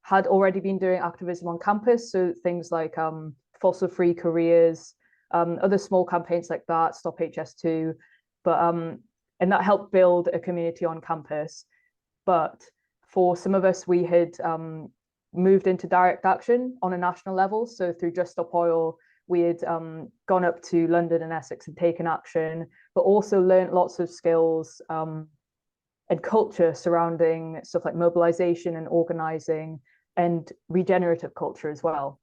had already been doing activism on campus, so things like fossil-free careers, other small campaigns like that, Stop HS2, but and that helped build a community on campus. But for some of us, we had moved into direct action on a national level. So through Just Stop Oil, we had gone up to London and Essex and taken action, but also learned lots of skills and culture surrounding stuff like mobilization and organizing and regenerative culture as well.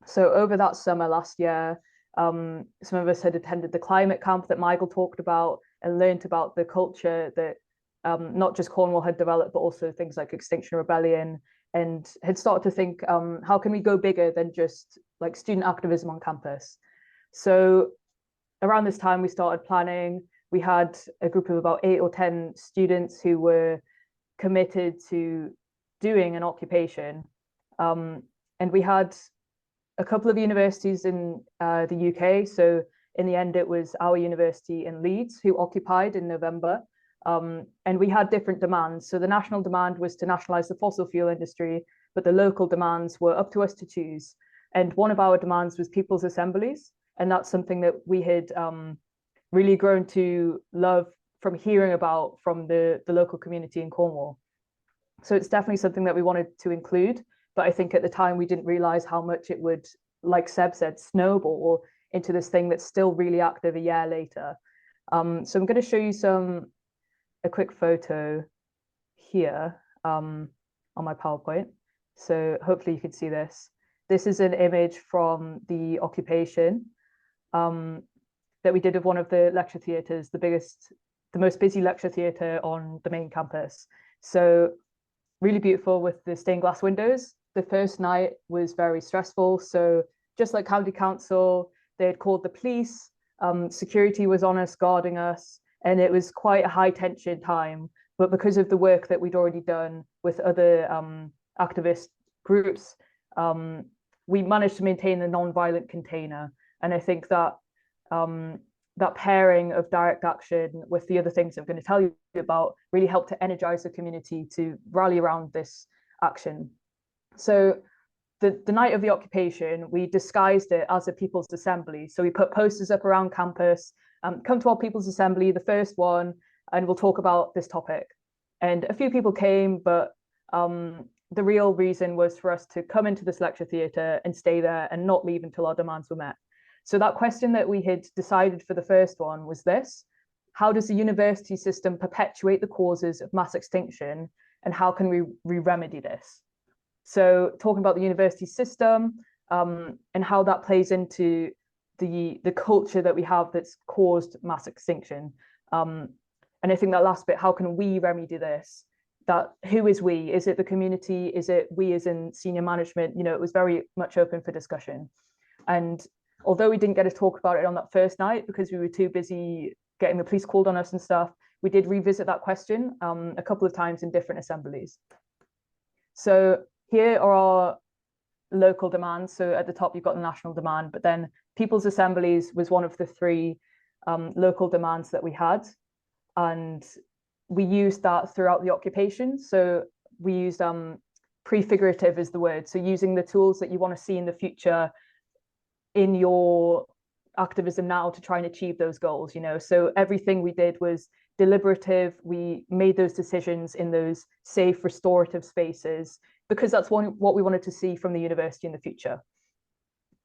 So over that summer last year, some of us had attended the climate camp that Myghal talked about and learned about the culture that not just Cornwall had developed, but also things like Extinction Rebellion, and had started to think, how can we go bigger than just like student activism on campus? So around this time, we started planning. We had a group of about 8 or 10 students who were committed to doing an occupation. And we had a couple of universities in the UK. So in the end, it was our university in Leeds who occupied in November. And we had different demands. So the national demand was to nationalize the fossil fuel industry, but the local demands were up to us to choose. And one of our demands was people's assemblies. And that's something that we had really grown to love from hearing about from the local community in Cornwall. So it's definitely something that we wanted to include, but I think at the time we didn't realize how much it would, like Seb said, snowball into this thing that's still really active a year later. So I'm going to show you a quick photo here on my PowerPoint. So hopefully you can see this. This is an image from the occupation that we did of one of the lecture theatres, the most busy lecture theatre on the main campus. So really beautiful with the stained glass windows. The first night was very stressful. So just like County Council, they had called the police, security was on us, guarding us, and it was quite a high tension time. But because of the work that we'd already done with other activist groups, we managed to maintain a non-violent container. And I think that that pairing of direct action with the other things I'm going to tell you about really helped to energize the community to rally around this action. So the night of the occupation, we disguised it as a people's assembly. So we put posters up around campus, come to our people's assembly, the first one, and we'll talk about this topic. And a few people came, but the real reason was for us to come into this lecture theatre and stay there and not leave until our demands were met. So that question that we had decided for the first one was this: how does the university system perpetuate the causes of mass extinction, and how can we remedy this? So talking about the university system and how that plays into the culture that we have that's caused mass extinction. And I think that last bit, how can we remedy this? That who is we? Is it the community? Is it we as in senior management? You know, it was very much open for discussion. And although we didn't get to talk about it on that first night because we were too busy getting the police called on us and stuff, we did revisit that question a couple of times in different assemblies. So here are our local demands. So at the top, you've got the national demand, but then People's Assemblies was one of the three local demands that we had. And we used that throughout the occupation. So we used prefigurative is the word. So using the tools that you want to see in the future in your activism now to try and achieve those goals, you know. So everything we did was deliberative. We made those decisions in those safe, restorative spaces because that's what we wanted to see from the university in the future.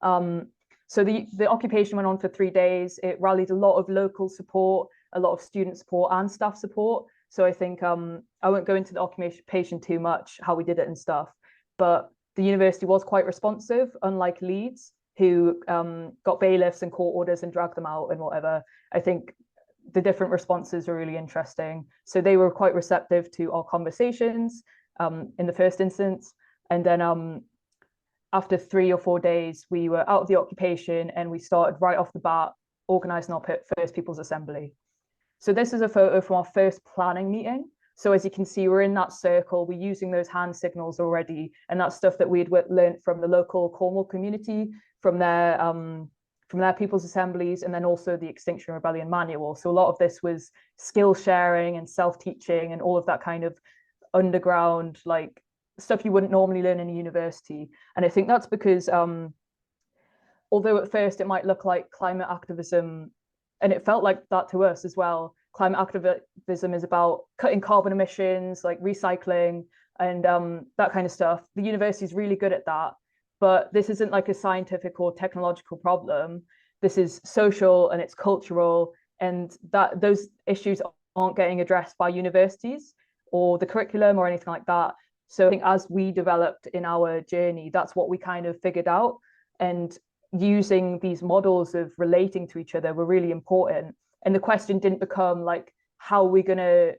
So the occupation went on for 3 days. It rallied a lot of local support, a lot of student support and staff support. So I think I won't go into the occupation too much, how we did it and stuff, but the university was quite responsive, unlike Leeds, who got bailiffs and court orders and dragged them out and whatever. I think the different responses were really interesting. So they were quite receptive to our conversations in the first instance. And then after 3 or 4 days, we were out of the occupation and we started right off the bat organising our first People's Assembly. So this is a photo from our first planning meeting. So as you can see, we're in that circle, we're using those hand signals already. And that's stuff that we'd learned from the local Cornwall community, from their People's Assemblies, and then also the Extinction Rebellion Manual. So a lot of this was skill sharing and self-teaching and all of that kind of underground, like stuff you wouldn't normally learn in a university. And I think that's because although at first it might look like climate activism, and it felt like that to us as well, climate activism is about cutting carbon emissions, like recycling and that kind of stuff. The university is really good at that, but this isn't like a scientific or technological problem. This is social and it's cultural, and that those issues aren't getting addressed by universities or the curriculum or anything like that. So I think as we developed in our journey, that's what we kind of figured out. And using these models of relating to each other were really important. And the question didn't become like, how are we going to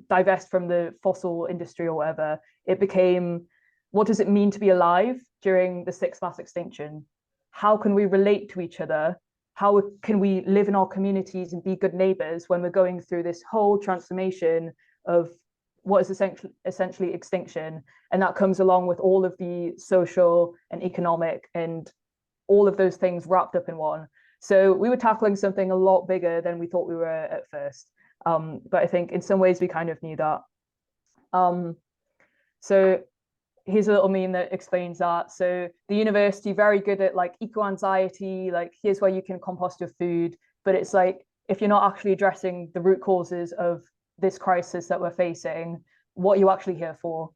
divest from the fossil industry or whatever? It became, what does it mean to be alive during the 6th mass extinction? How can we relate to each other? How can we live in our communities and be good neighbors when we're going through this whole transformation of what is essentially extinction? And that comes along with all of the social and economic and all of those things wrapped up in one. So we were tackling something a lot bigger than we thought we were at first. But I think in some ways we kind of knew that. So here's a little meme that explains that. So the university, very good at like eco-anxiety, like here's where you can compost your food, but it's like, if you're not actually addressing the root causes of this crisis that we're facing, what are you actually here for?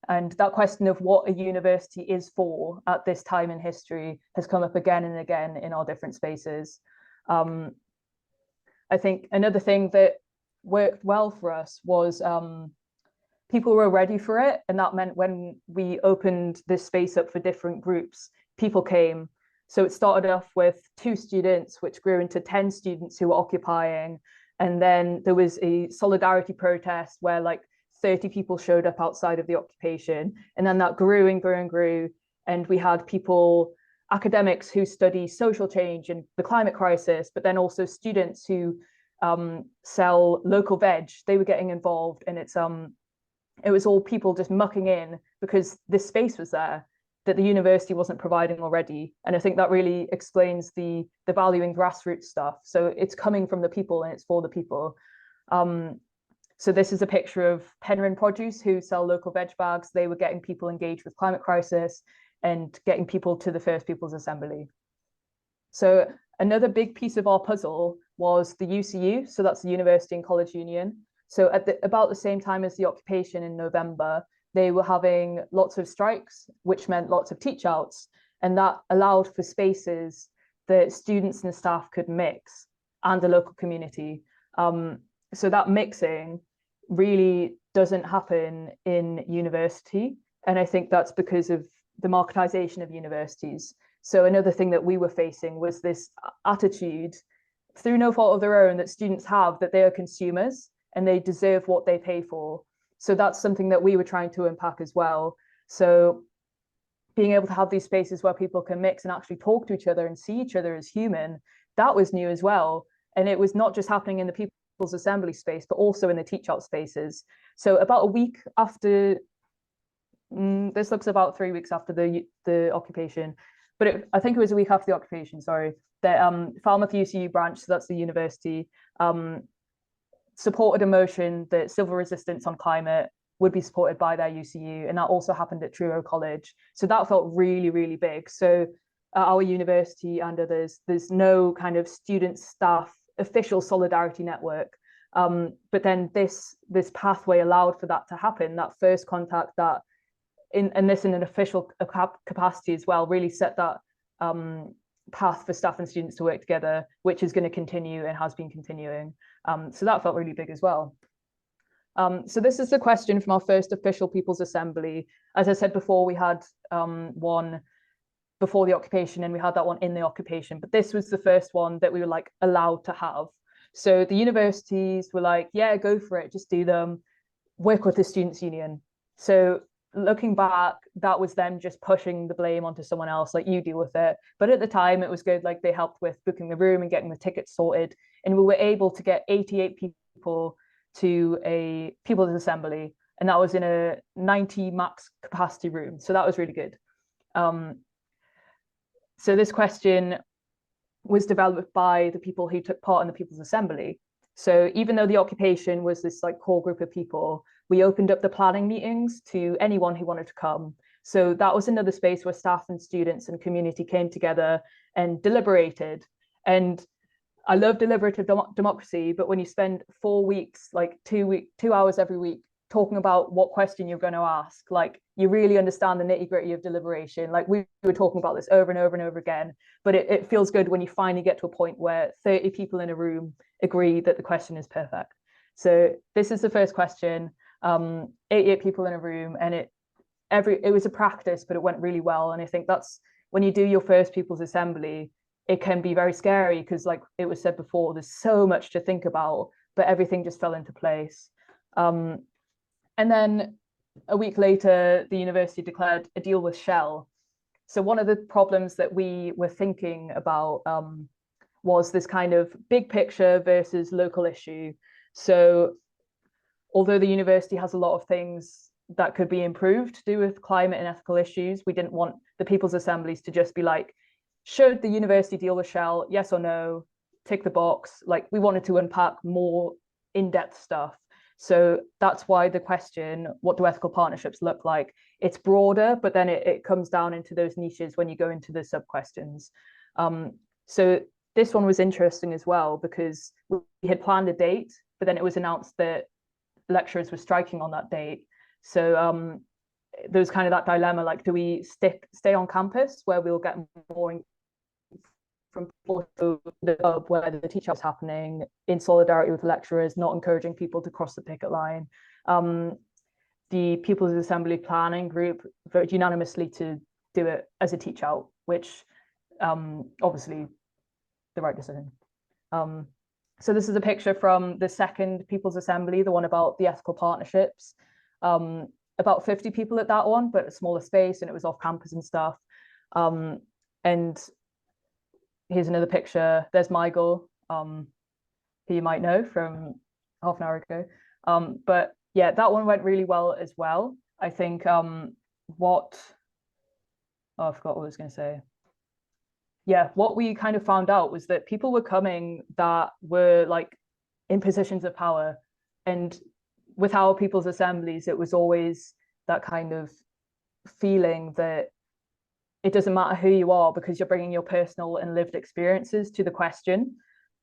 And that question of what a university is for at this time in history has come up again and again in our different spaces. I think another thing that worked well for us was people were ready for it. And that meant when we opened this space up for different groups, people came. So it started off with 2 students, which grew into 10 students who were occupying. And then there was a solidarity protest where like 30 people showed up outside of the occupation. And then that grew and grew and grew. And we had people, academics who study social change and the climate crisis, but then also students who sell local veg. They were getting involved, and it was all people just mucking in because this space was there that the university wasn't providing already. And I think that really explains the value in grassroots stuff. So it's coming from the people and it's for the people. So this is a picture of Penryn Produce, who sell local veg bags. They were getting people engaged with climate crisis and getting people to the First People's Assembly. So another big piece of our puzzle was the UCU. So that's the University and College Union. So at about the same time as the occupation in November, they were having lots of strikes, which meant lots of teach outs. And that allowed for spaces that students and staff could mix and the local community. So that mixing really doesn't happen in university. And I think that's because of the marketization of universities. So another thing that we were facing was this attitude, through no fault of their own, that students have, that they are consumers and they deserve what they pay for. So that's something that we were trying to unpack as well. So being able to have these spaces where people can mix and actually talk to each other and see each other as human, that was new as well. And it was not just happening in the People's Assembly space, but also in the teach out spaces. So about a week after, this looks about 3 weeks after the occupation, but I think it was a week after the occupation, sorry, the Falmouth UCU branch, so that's the university, supported a motion that civil resistance on climate would be supported by their UCU, and that also happened at Truro College. So that felt really, really big. So at our university and others, there's no kind of student staff official solidarity network. But then this pathway allowed for that to happen, that first contact, that in this in an official capacity as well, really set that path for staff and students to work together, which is going to continue and has been continuing. So that felt really big as well. So this is the question from our first official People's Assembly. As I said before, we had one before the occupation and we had that one in the occupation, but this was the first one that we were like allowed to have. So the universities were like, yeah, go for it, just do them, work with the students' union. So looking back, that was them just pushing the blame onto someone else, like, you deal with it. But at the time it was good, like they helped with booking the room and getting the tickets sorted, and we were able to get 88 people to a People's Assembly, and that was in a 90 max capacity room, so that was really good. So this question was developed by the people who took part in the People's Assembly. So even though the occupation was this like core group of people, we opened up the planning meetings to anyone who wanted to come. So that was another space where staff and students and community came together and deliberated. And I love deliberative democracy, but when you spend 4 weeks, like 2 hours every week, talking about what question you're going to ask, like you really understand the nitty-gritty of deliberation. Like we were talking about this over and over and over again, but it feels good when you finally get to a point where 30 people in a room agree that the question is perfect. So this is the first question, 88 people in a room, and it was a practice, but it went really well. And I think that's when you do your first People's Assembly, it can be very scary because, like it was said before, there's so much to think about, but everything just fell into place. And then a week later, the university declared a deal with Shell. So one of the problems that we were thinking about was this kind of big picture versus local issue. So although the university has a lot of things that could be improved to do with climate and ethical issues, we didn't want the People's Assemblies to just be like, should the university deal with Shell? Yes or no? Tick the box. Like we wanted to unpack more in-depth stuff. So that's why the question, what do ethical partnerships look like, it's broader, but then it comes down into those niches when you go into the sub questions. So this one was interesting as well, because we had planned a date, but then it was announced that lecturers were striking on that date. So there was kind of that dilemma, like, do we stay on campus where we'll get more from the hub where the teach out was happening, in solidarity with lecturers, not encouraging people to cross the picket line. The People's Assembly planning group voted unanimously to do it as a teach out, which obviously the right decision. So this is a picture from the second People's Assembly, the one about the ethical partnerships. About 50 people at that one, but a smaller space, and it was off campus and stuff. And here's another picture. There's Myghal, who you might know from half an hour ago. But yeah, that one went really well as well. I think I forgot what I was going to say. Yeah, what we kind of found out was that people were coming that were like in positions of power, and with our People's Assemblies, it was always that kind of feeling that it doesn't matter who you are because you're bringing your personal and lived experiences to the question.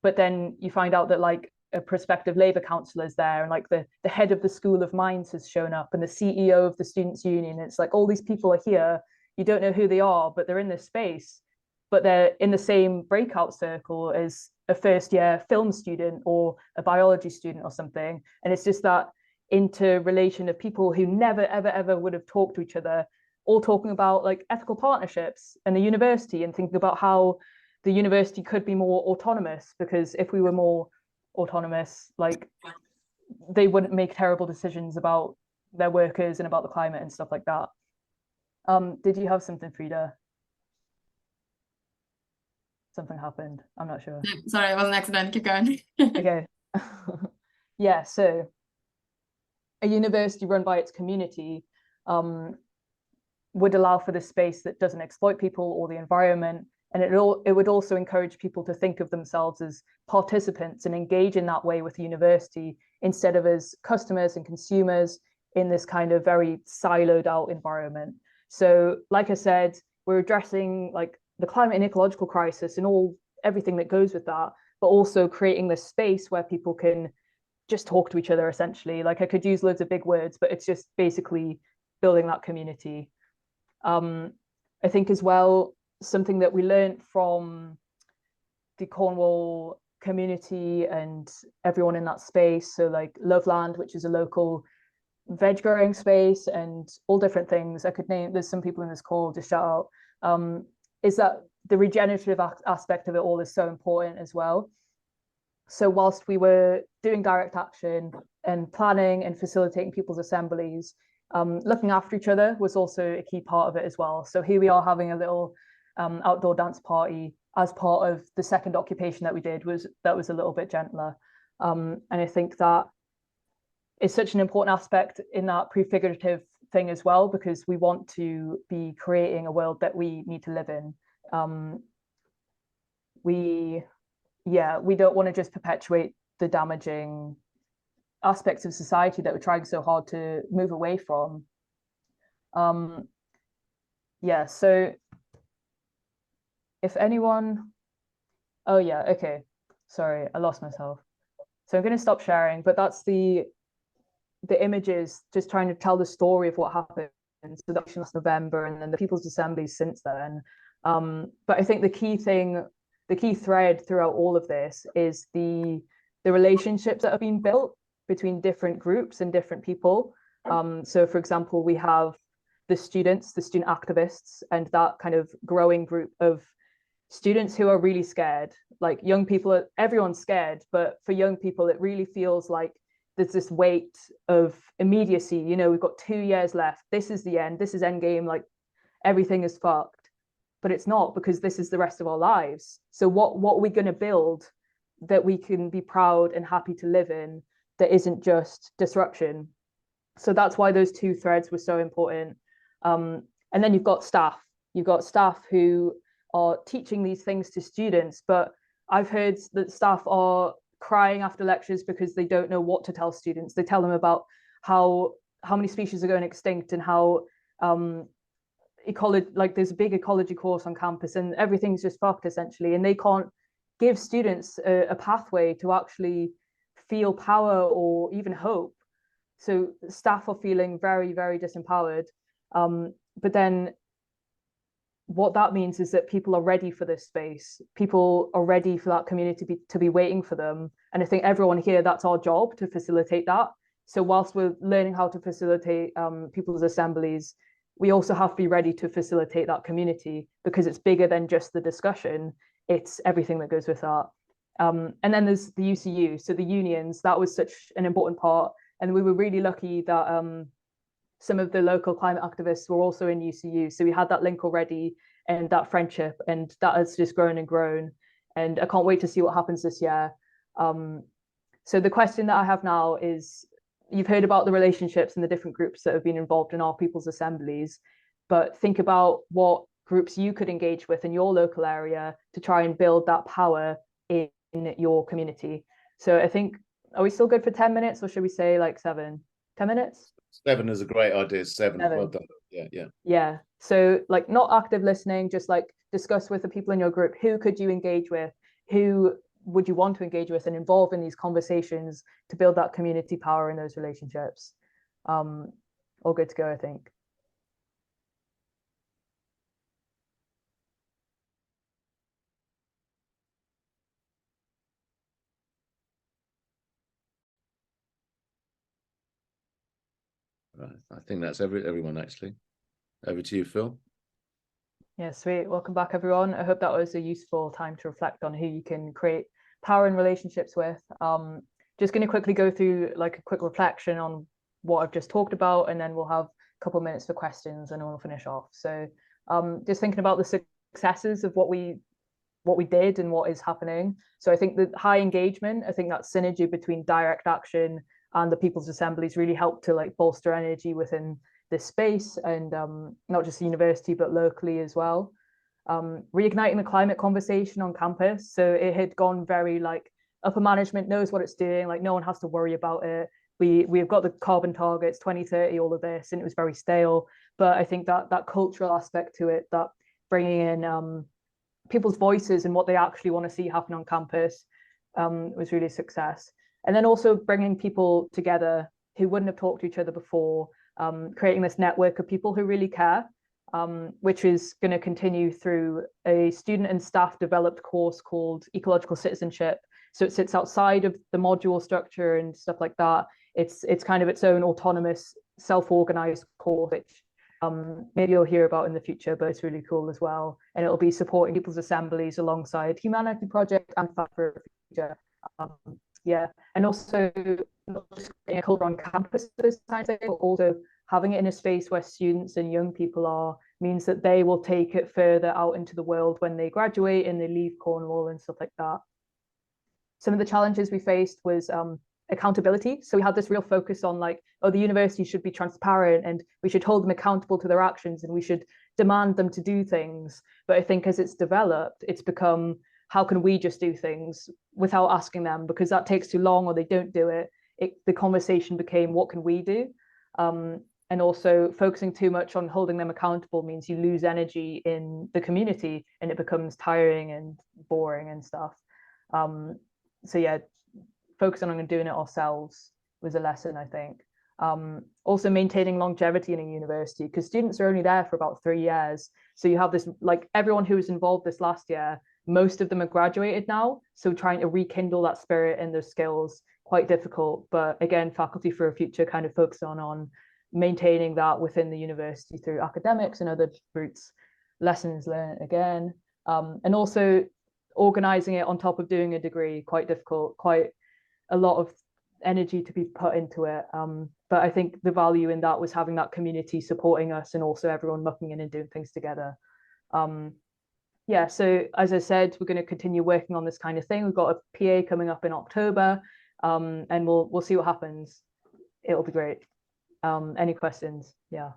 But then you find out that like a prospective Labour councillor is there, and like the head of the School of Mines has shown up, and the CEO of the Students' Union. It's like all these people are here. You don't know who they are, but they're in this space, but they're in the same breakout circle as a first-year film student or a biology student or something. And it's just that interrelation of people who never, ever, ever would have talked to each other, all talking about like ethical partnerships and the university, and thinking about how the university could be more autonomous, because if we were more autonomous, like they wouldn't make terrible decisions about their workers and about the climate and stuff like that. Did you have something, Frida? Something happened. I'm not sure. No, sorry, it was an accident. Keep going. Okay. Yeah, so a university run by its community would allow for the space that doesn't exploit people or the environment. And it would also encourage people to think of themselves as participants and engage in that way with the university, instead of as customers and consumers in this kind of very siloed out environment. So like I said, we're addressing like the climate and ecological crisis and everything that goes with that, but also creating this space where people can just talk to each other, essentially. Like, I could use loads of big words, but it's just basically building that community. I think as well, something that we learned from the Cornwall community and everyone in that space, so like Loveland, which is a local veg growing space, and all different things I could name, there's some people in this call, just shout out, is that the regenerative aspect of it all is so important as well. So whilst we were doing direct action and planning and facilitating People's Assemblies, looking after each other was also a key part of it as well. So here we are having a little outdoor dance party as part of the second occupation that we did, that was a little bit gentler. And I think that is such an important aspect in that prefigurative thing as well, because we want to be creating a world that we need to live in. We don't want to just perpetuate the damaging aspects of society that we're trying so hard to move away from. So if anyone, okay, sorry, I lost myself. So I'm going to stop sharing, but that's the images, just trying to tell the story of what happened. So that was last November, and then the People's Assemblies since then. But I think the key thread throughout all of this is the relationships that have been built between different groups and different people. So for example, we have the student activists, and that kind of growing group of students who are really scared. Like, young people, everyone's scared, but for young people, it really feels like there's this weight of immediacy. You know, we've got 2 years left. This is the end. This is endgame. Like, everything is fucked. But it's not, because this is the rest of our lives. So what are we going to build that we can be proud and happy to live in, that isn't just disruption? So that's why those two threads were so important. And then you've got staff. You've got staff who are teaching these things to students, but I've heard that staff are crying after lectures because they don't know what to tell students. They tell them about how many species are going extinct, and how ecology, like there's a big ecology course on campus and everything's just fucked essentially, and they can't give students a pathway to actually feel power or even hope. So staff are feeling very, very disempowered. But then what that means is that people are ready for this space. People are ready for that community to be waiting for them. And I think everyone here, that's our job, to facilitate that. So whilst we're learning how to facilitate people's assemblies, we also have to be ready to facilitate that community, because it's bigger than just the discussion. It's everything that goes with that. And then there's the UCU, so the unions. That was such an important part. And we were really lucky that some of the local climate activists were also in UCU. So we had that link already and that friendship, and that has just grown and grown. And I can't wait to see what happens this year. So the question that I have now is, you've heard about the relationships and the different groups that have been involved in our people's assemblies, but think about what groups you could engage with in your local area to try and build that power in your community. So I think, are we still good for 10 minutes, or should we say like 7? 10 minutes? 7 is a great idea. 7. Well done. Yeah. So like, not active listening, just like discuss with the people in your group. Who could you engage with? Who would you want to engage with and involve in these conversations to build that community power in those relationships? All good to go, I think. Right. I think that's everyone actually. Over to you, Phil. Yeah, sweet. Welcome back, everyone. I hope that was a useful time to reflect on who you can create power and relationships with. Just going to quickly go through like a quick reflection on what I've just talked about, and then we'll have a couple of minutes for questions and we'll finish off. So just thinking about the successes of what we did and what is happening. So I think the high engagement, I think that synergy between direct action and the people's assemblies really helped to like bolster energy within this space, and not just the university but locally as well. Reigniting the climate conversation on campus. So it had gone very like, upper management knows what it's doing, like no one has to worry about it. We've got the carbon targets 2030, all of this, and it was very stale. But I think that cultural aspect to it, that bringing in people's voices and what they actually want to see happen on campus, was really a success. And then also bringing people together who wouldn't have talked to each other before, creating this network of people who really care, which is going to continue through a student and staff developed course called Ecological Citizenship. So it sits outside of the module structure and stuff like that. It's kind of its own autonomous, self-organized course, which maybe you'll hear about in the future, but it's really cool as well. And it'll be supporting people's assemblies alongside Humanity Project and Fat for the Future. Yeah, and also not just getting a culture on campus at this time, but also having it in a space where students and young people are, means that they will take it further out into the world when they graduate and they leave Cornwall and stuff like that. Some of the challenges we faced was accountability. So we had this real focus on like, oh, the university should be transparent and we should hold them accountable to their actions and we should demand them to do things. But I think as it's developed, it's become, how can we just do things without asking them, because that takes too long or they don't do it. The conversation became, what can we do? And also focusing too much on holding them accountable means you lose energy in the community and it becomes tiring and boring and stuff. So yeah, focusing on doing it ourselves was a lesson, I think. Also maintaining longevity in a university, because students are only there for about 3 years. So you have this, like everyone who was involved this last year, most of them have graduated now. So trying to rekindle that spirit and those skills, quite difficult. But again, Faculty for a Future kind of focus on maintaining that within the university through academics and other routes, lessons learned again. And also organizing it on top of doing a degree, quite difficult, quite a lot of energy to be put into it. But I think the value in that was having that community supporting us and also everyone mucking in and doing things together. Yeah, so as I said, we're going to continue working on this kind of thing. We've got a PA coming up in October, and we'll see what happens. It'll be great. Any questions? Yeah.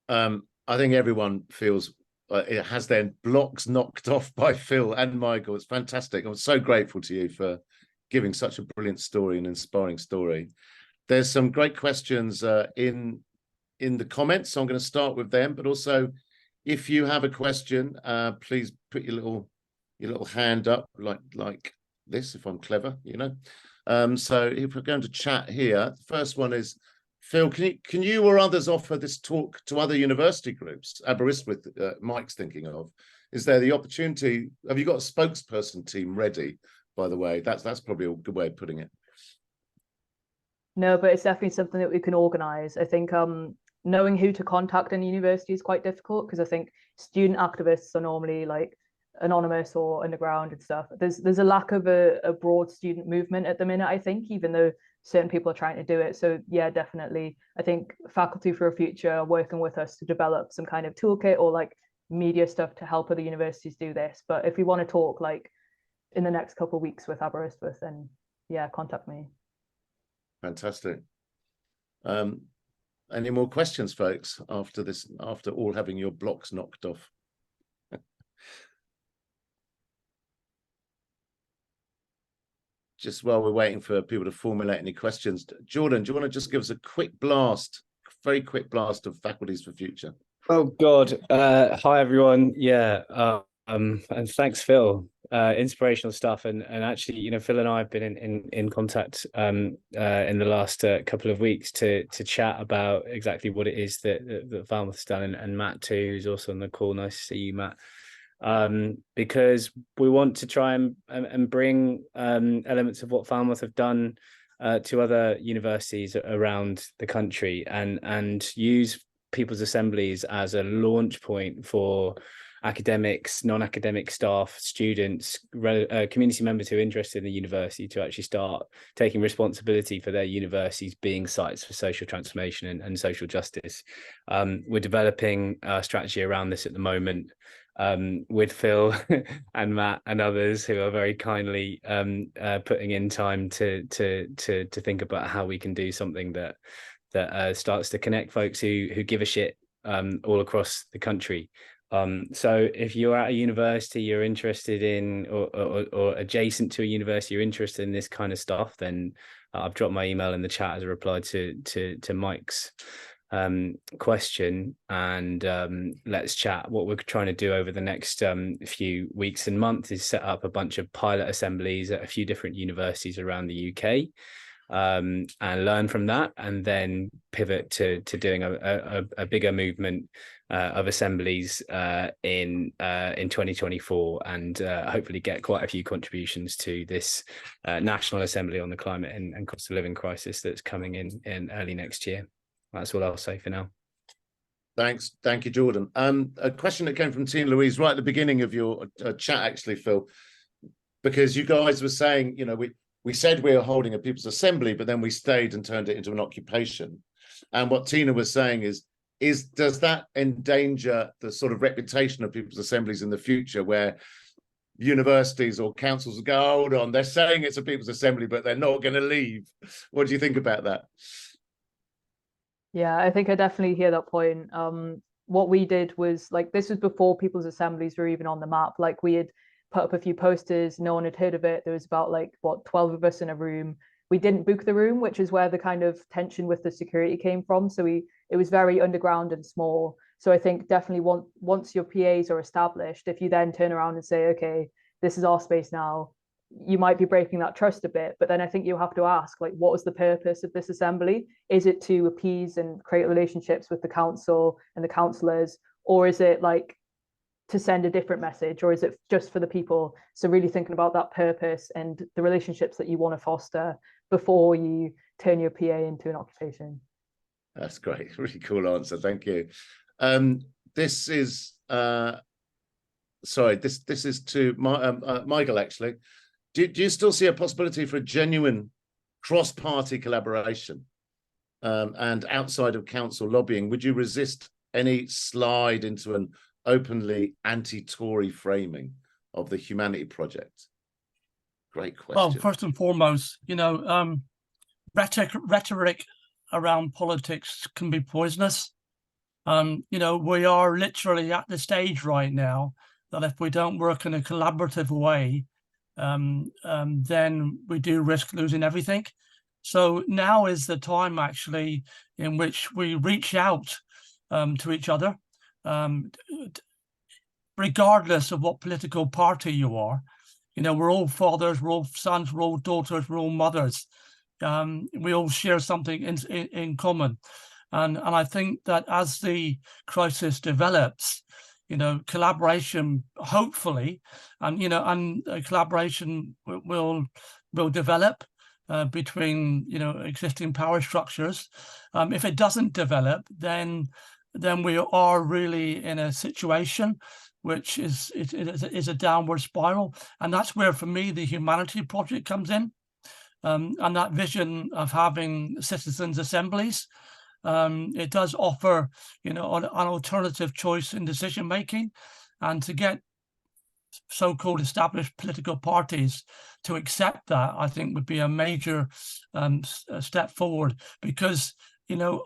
I think everyone feels it has their blocks knocked off by Phil and Myghal. It's fantastic. I'm so grateful to you for giving such a brilliant story and inspiring story. There's some great questions in in the comments. So I'm going to start with them, but also if you have a question, please put your little hand up like this, if I'm clever, you know. So if we're going to chat here, the first one is, Phil, can you or others offer this talk to other university groups? Aberystwyth, Mike's thinking of. Is there the opportunity? Have you got a spokesperson team ready, by the way? That's probably a good way of putting it. No, but it's definitely something that we can organise. I think knowing who to contact in university is quite difficult, because I think student activists are normally like anonymous or underground and stuff. There's a lack of a broad student movement at the minute, I think, even though certain people are trying to do it. So yeah, definitely. I think Faculty for a Future are working with us to develop some kind of toolkit or like media stuff to help other universities do this. But if we want to talk like in the next couple of weeks with Aberystwyth, then yeah, contact me. Fantastic. Any more questions, folks, after this, after all having your blocks knocked off? Just while we're waiting for people to formulate any questions, Jordan, do you want to just give us a quick blast, very quick blast of Faculties for Future? Oh God. Hi everyone. Yeah. And thanks, Phil. Inspirational stuff, and actually, you know, Phil and I have been in contact in the last couple of weeks to chat about exactly what it is that Falmouth's done, and Matt too, who's also on the call. Nice to see you, Matt. Because we want to try and bring elements of what Falmouth have done to other universities around the country, and use People's Assemblies as a launch point for academics, non-academic staff, students, community members who are interested in the university to actually start taking responsibility for their universities being sites for social transformation and social justice. We're developing a strategy around this at the moment with Phil and Matt and others who are very kindly putting in time to think about how we can do something that starts to connect folks who give a shit all across the country. So if you're at a university, you're interested in or adjacent to a university, you're interested in this kind of stuff, then I've dropped my email in the chat as a reply to Mike's question, and let's chat. What we're trying to do over the next few weeks and months is set up a bunch of pilot assemblies at a few different universities around the UK, and learn from that, and then pivot to doing a bigger movement of assemblies in 2024, and hopefully get quite a few contributions to this National Assembly on the climate and cost of living crisis that's coming in early next year. That's all I'll say for now. Thanks. Thank you, Jordan. A question that came from Tina Louise right at the beginning of your chat, actually, Phil, because you guys were saying, you know, we said we were holding a People's Assembly, but then we stayed and turned it into an occupation. And what Tina was saying is does that endanger the sort of reputation of People's Assemblies in the future, where universities or councils go, hold on, they're saying it's a People's Assembly, but they're not going to leave? What do you think about that? Yeah, I think I definitely hear that point. What we did was, like, this was before People's Assemblies were even on the map. Like, we had put up a few posters, no one had heard of it. There was about 12 of us in a room. We didn't book the room, which is where the kind of tension with the security came from. So it was very underground and small. So I think definitely once your PAs are established, if you then turn around and say, okay, this is our space now, you might be breaking that trust a bit. But then I think you have to ask, like, what was the purpose of this assembly? Is it to appease and create relationships with the council and the councillors, or is it like to send a different message, or is it just for the people? So really thinking about that purpose and the relationships that you want to foster before you turn your PA into an occupation. That's great. Really cool answer. Thank you. This is sorry, this is to Myghal, actually. Do you still see a possibility for a genuine cross-party collaboration and outside of council lobbying? Would you resist any slide into an openly anti-Tory framing of the Humanity Project? Great question. Well, first and foremost, you know, rhetoric around politics can be poisonous. You know, we are literally at the stage right now that if we don't work in a collaborative way, then we do risk losing everything. So now is the time actually in which we reach out to each other, regardless of what political party you are. You know, we're all fathers, we're all sons, we're all daughters, we're all mothers. We all share something in common. And I think that as the crisis develops, you know, collaboration, hopefully, and, you know, and collaboration will develop between, you know, existing power structures. If it doesn't develop, then we are really in a situation which is a downward spiral. And that's where, for me, the Humanity Project comes in. And that vision of having citizens' assemblies. It does offer, you know, an alternative choice in decision making, and to get so-called established political parties to accept that, I think, would be a major step forward. Because, you know,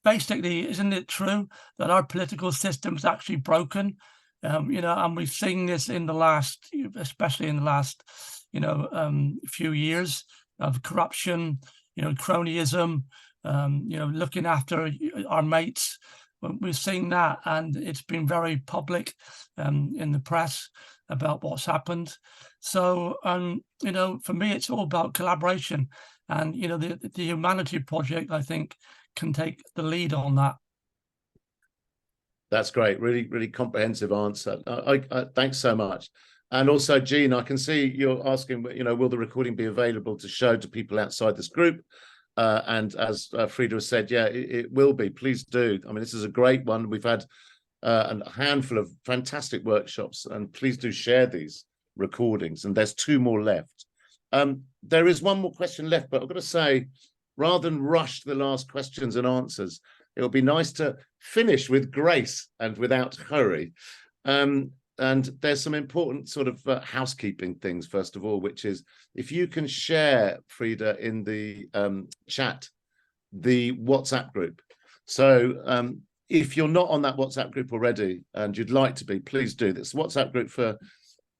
basically, isn't it true that our political system is actually broken? You know, and we've seen this in the last, especially in the last, you know, few years of corruption, you know, cronyism, you know, looking after our mates. We've seen that, and it's been very public in the press about what's happened. So, you know, for me, it's all about collaboration, and, you know, the Humanity Project, I think, can take the lead on that. That's great. Really, really comprehensive answer. I thanks so much. And also, Jean, I can see you're asking, you know, will the recording be available to show to people outside this group? And as Frida has said, yeah, it will be. Please do. I mean, this is a great one. We've had a handful of fantastic workshops, and please do share these recordings. And there's 2 more left. There is 1 more question left, but I've got to say, rather than rush the last questions and answers, it would be nice to finish with grace and without hurry. And there's some important sort of housekeeping things, first of all, which is if you can share, Frida, in the chat, the WhatsApp group. So if you're not on that WhatsApp group already and you'd like to be, please do. This WhatsApp group for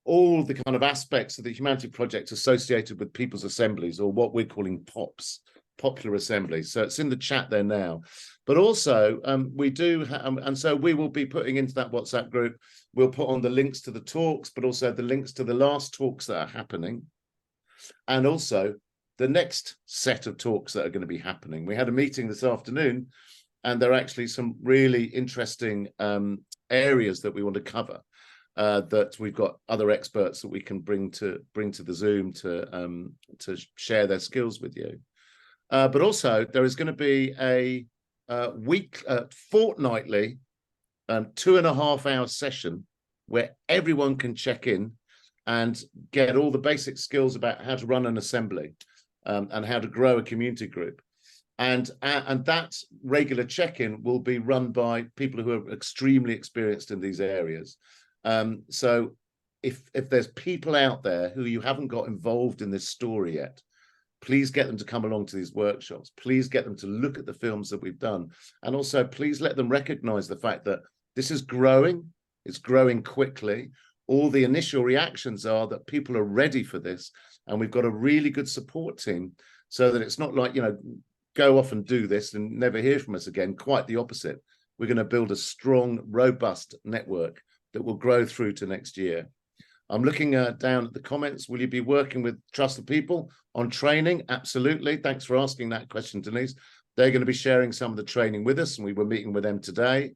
all the kind of aspects of the Humanity Project associated with people's assemblies, or what we're calling POPs, popular assemblies. So it's in the chat there now. But also we do, and so we will be putting into that WhatsApp group, we'll put on the links to the talks, but also the links to the last talks that are happening, and also the next set of talks that are going to be happening. We had a meeting this afternoon, and there are actually some really interesting areas that we want to cover, that we've got other experts that we can bring to the Zoom to share their skills with you. But also there is going to be a fortnightly 2.5-hour session where everyone can check in and get all the basic skills about how to run an assembly and how to grow a community group. And that regular check-in will be run by people who are extremely experienced in these areas. So if there's people out there who you haven't got involved in this story yet, please get them to come along to these workshops. Please get them to look at the films that we've done. And also, please let them recognize the fact that this is growing. It's growing quickly. All the initial reactions are that people are ready for this. And we've got a really good support team, so that it's not like, you know, go off and do this and never hear from us again. Quite the opposite. We're going to build a strong, robust network that will grow through to next year. I'm looking down at the comments. Will you be working with trusted people on training? Absolutely. Thanks for asking that question, Denise. They're going to be sharing some of the training with us, and we were meeting with them today.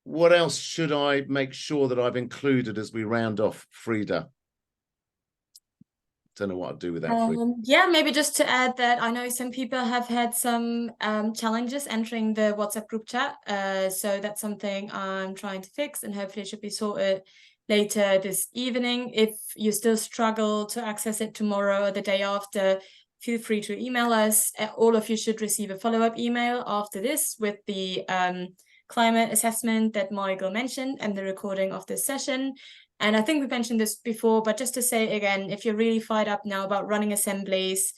What else should I make sure that I've included as we round off, Frida? Don't know what I'd do without Frida. Yeah, maybe just to add that I know some people have had some challenges entering the WhatsApp group chat. So that's something I'm trying to fix, and hopefully it should be sorted later this evening. If you still struggle to access it tomorrow or the day after, feel free to email us. All of you should receive a follow-up email after this with the climate assessment that Myghal mentioned and the recording of this session. And I think we mentioned this before, but just to say again, if you're really fired up now about running assemblies,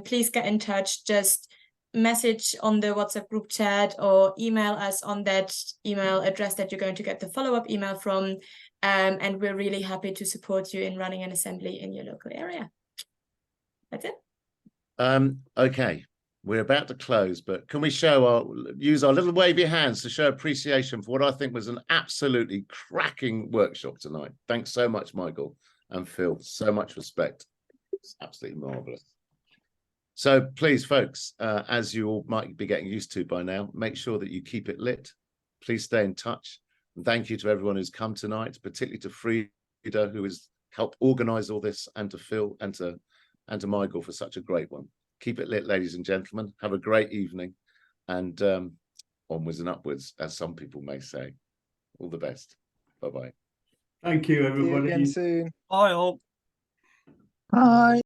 please get in touch. Just message on the WhatsApp group chat or email us on that email address that you're going to get the follow-up email from. And we're really happy to support you in running an assembly in your local area. That's it. Okay, we're about to close, but can we use our little wavy hands to show appreciation for what I think was an absolutely cracking workshop tonight. Thanks so much, Myghal and Phil. So much respect. It's absolutely marvelous. So please, folks, as you all might be getting used to by now, make sure that you keep it lit. Please stay in touch. And thank you to everyone who's come tonight, particularly to Frida, who has helped organise all this, and to Phil and to Myghal for such a great one. Keep it lit, ladies and gentlemen. Have a great evening, and onwards and upwards, as some people may say. All the best. Bye-bye. Thank you, everybody. See you again soon. Bye all. Bye.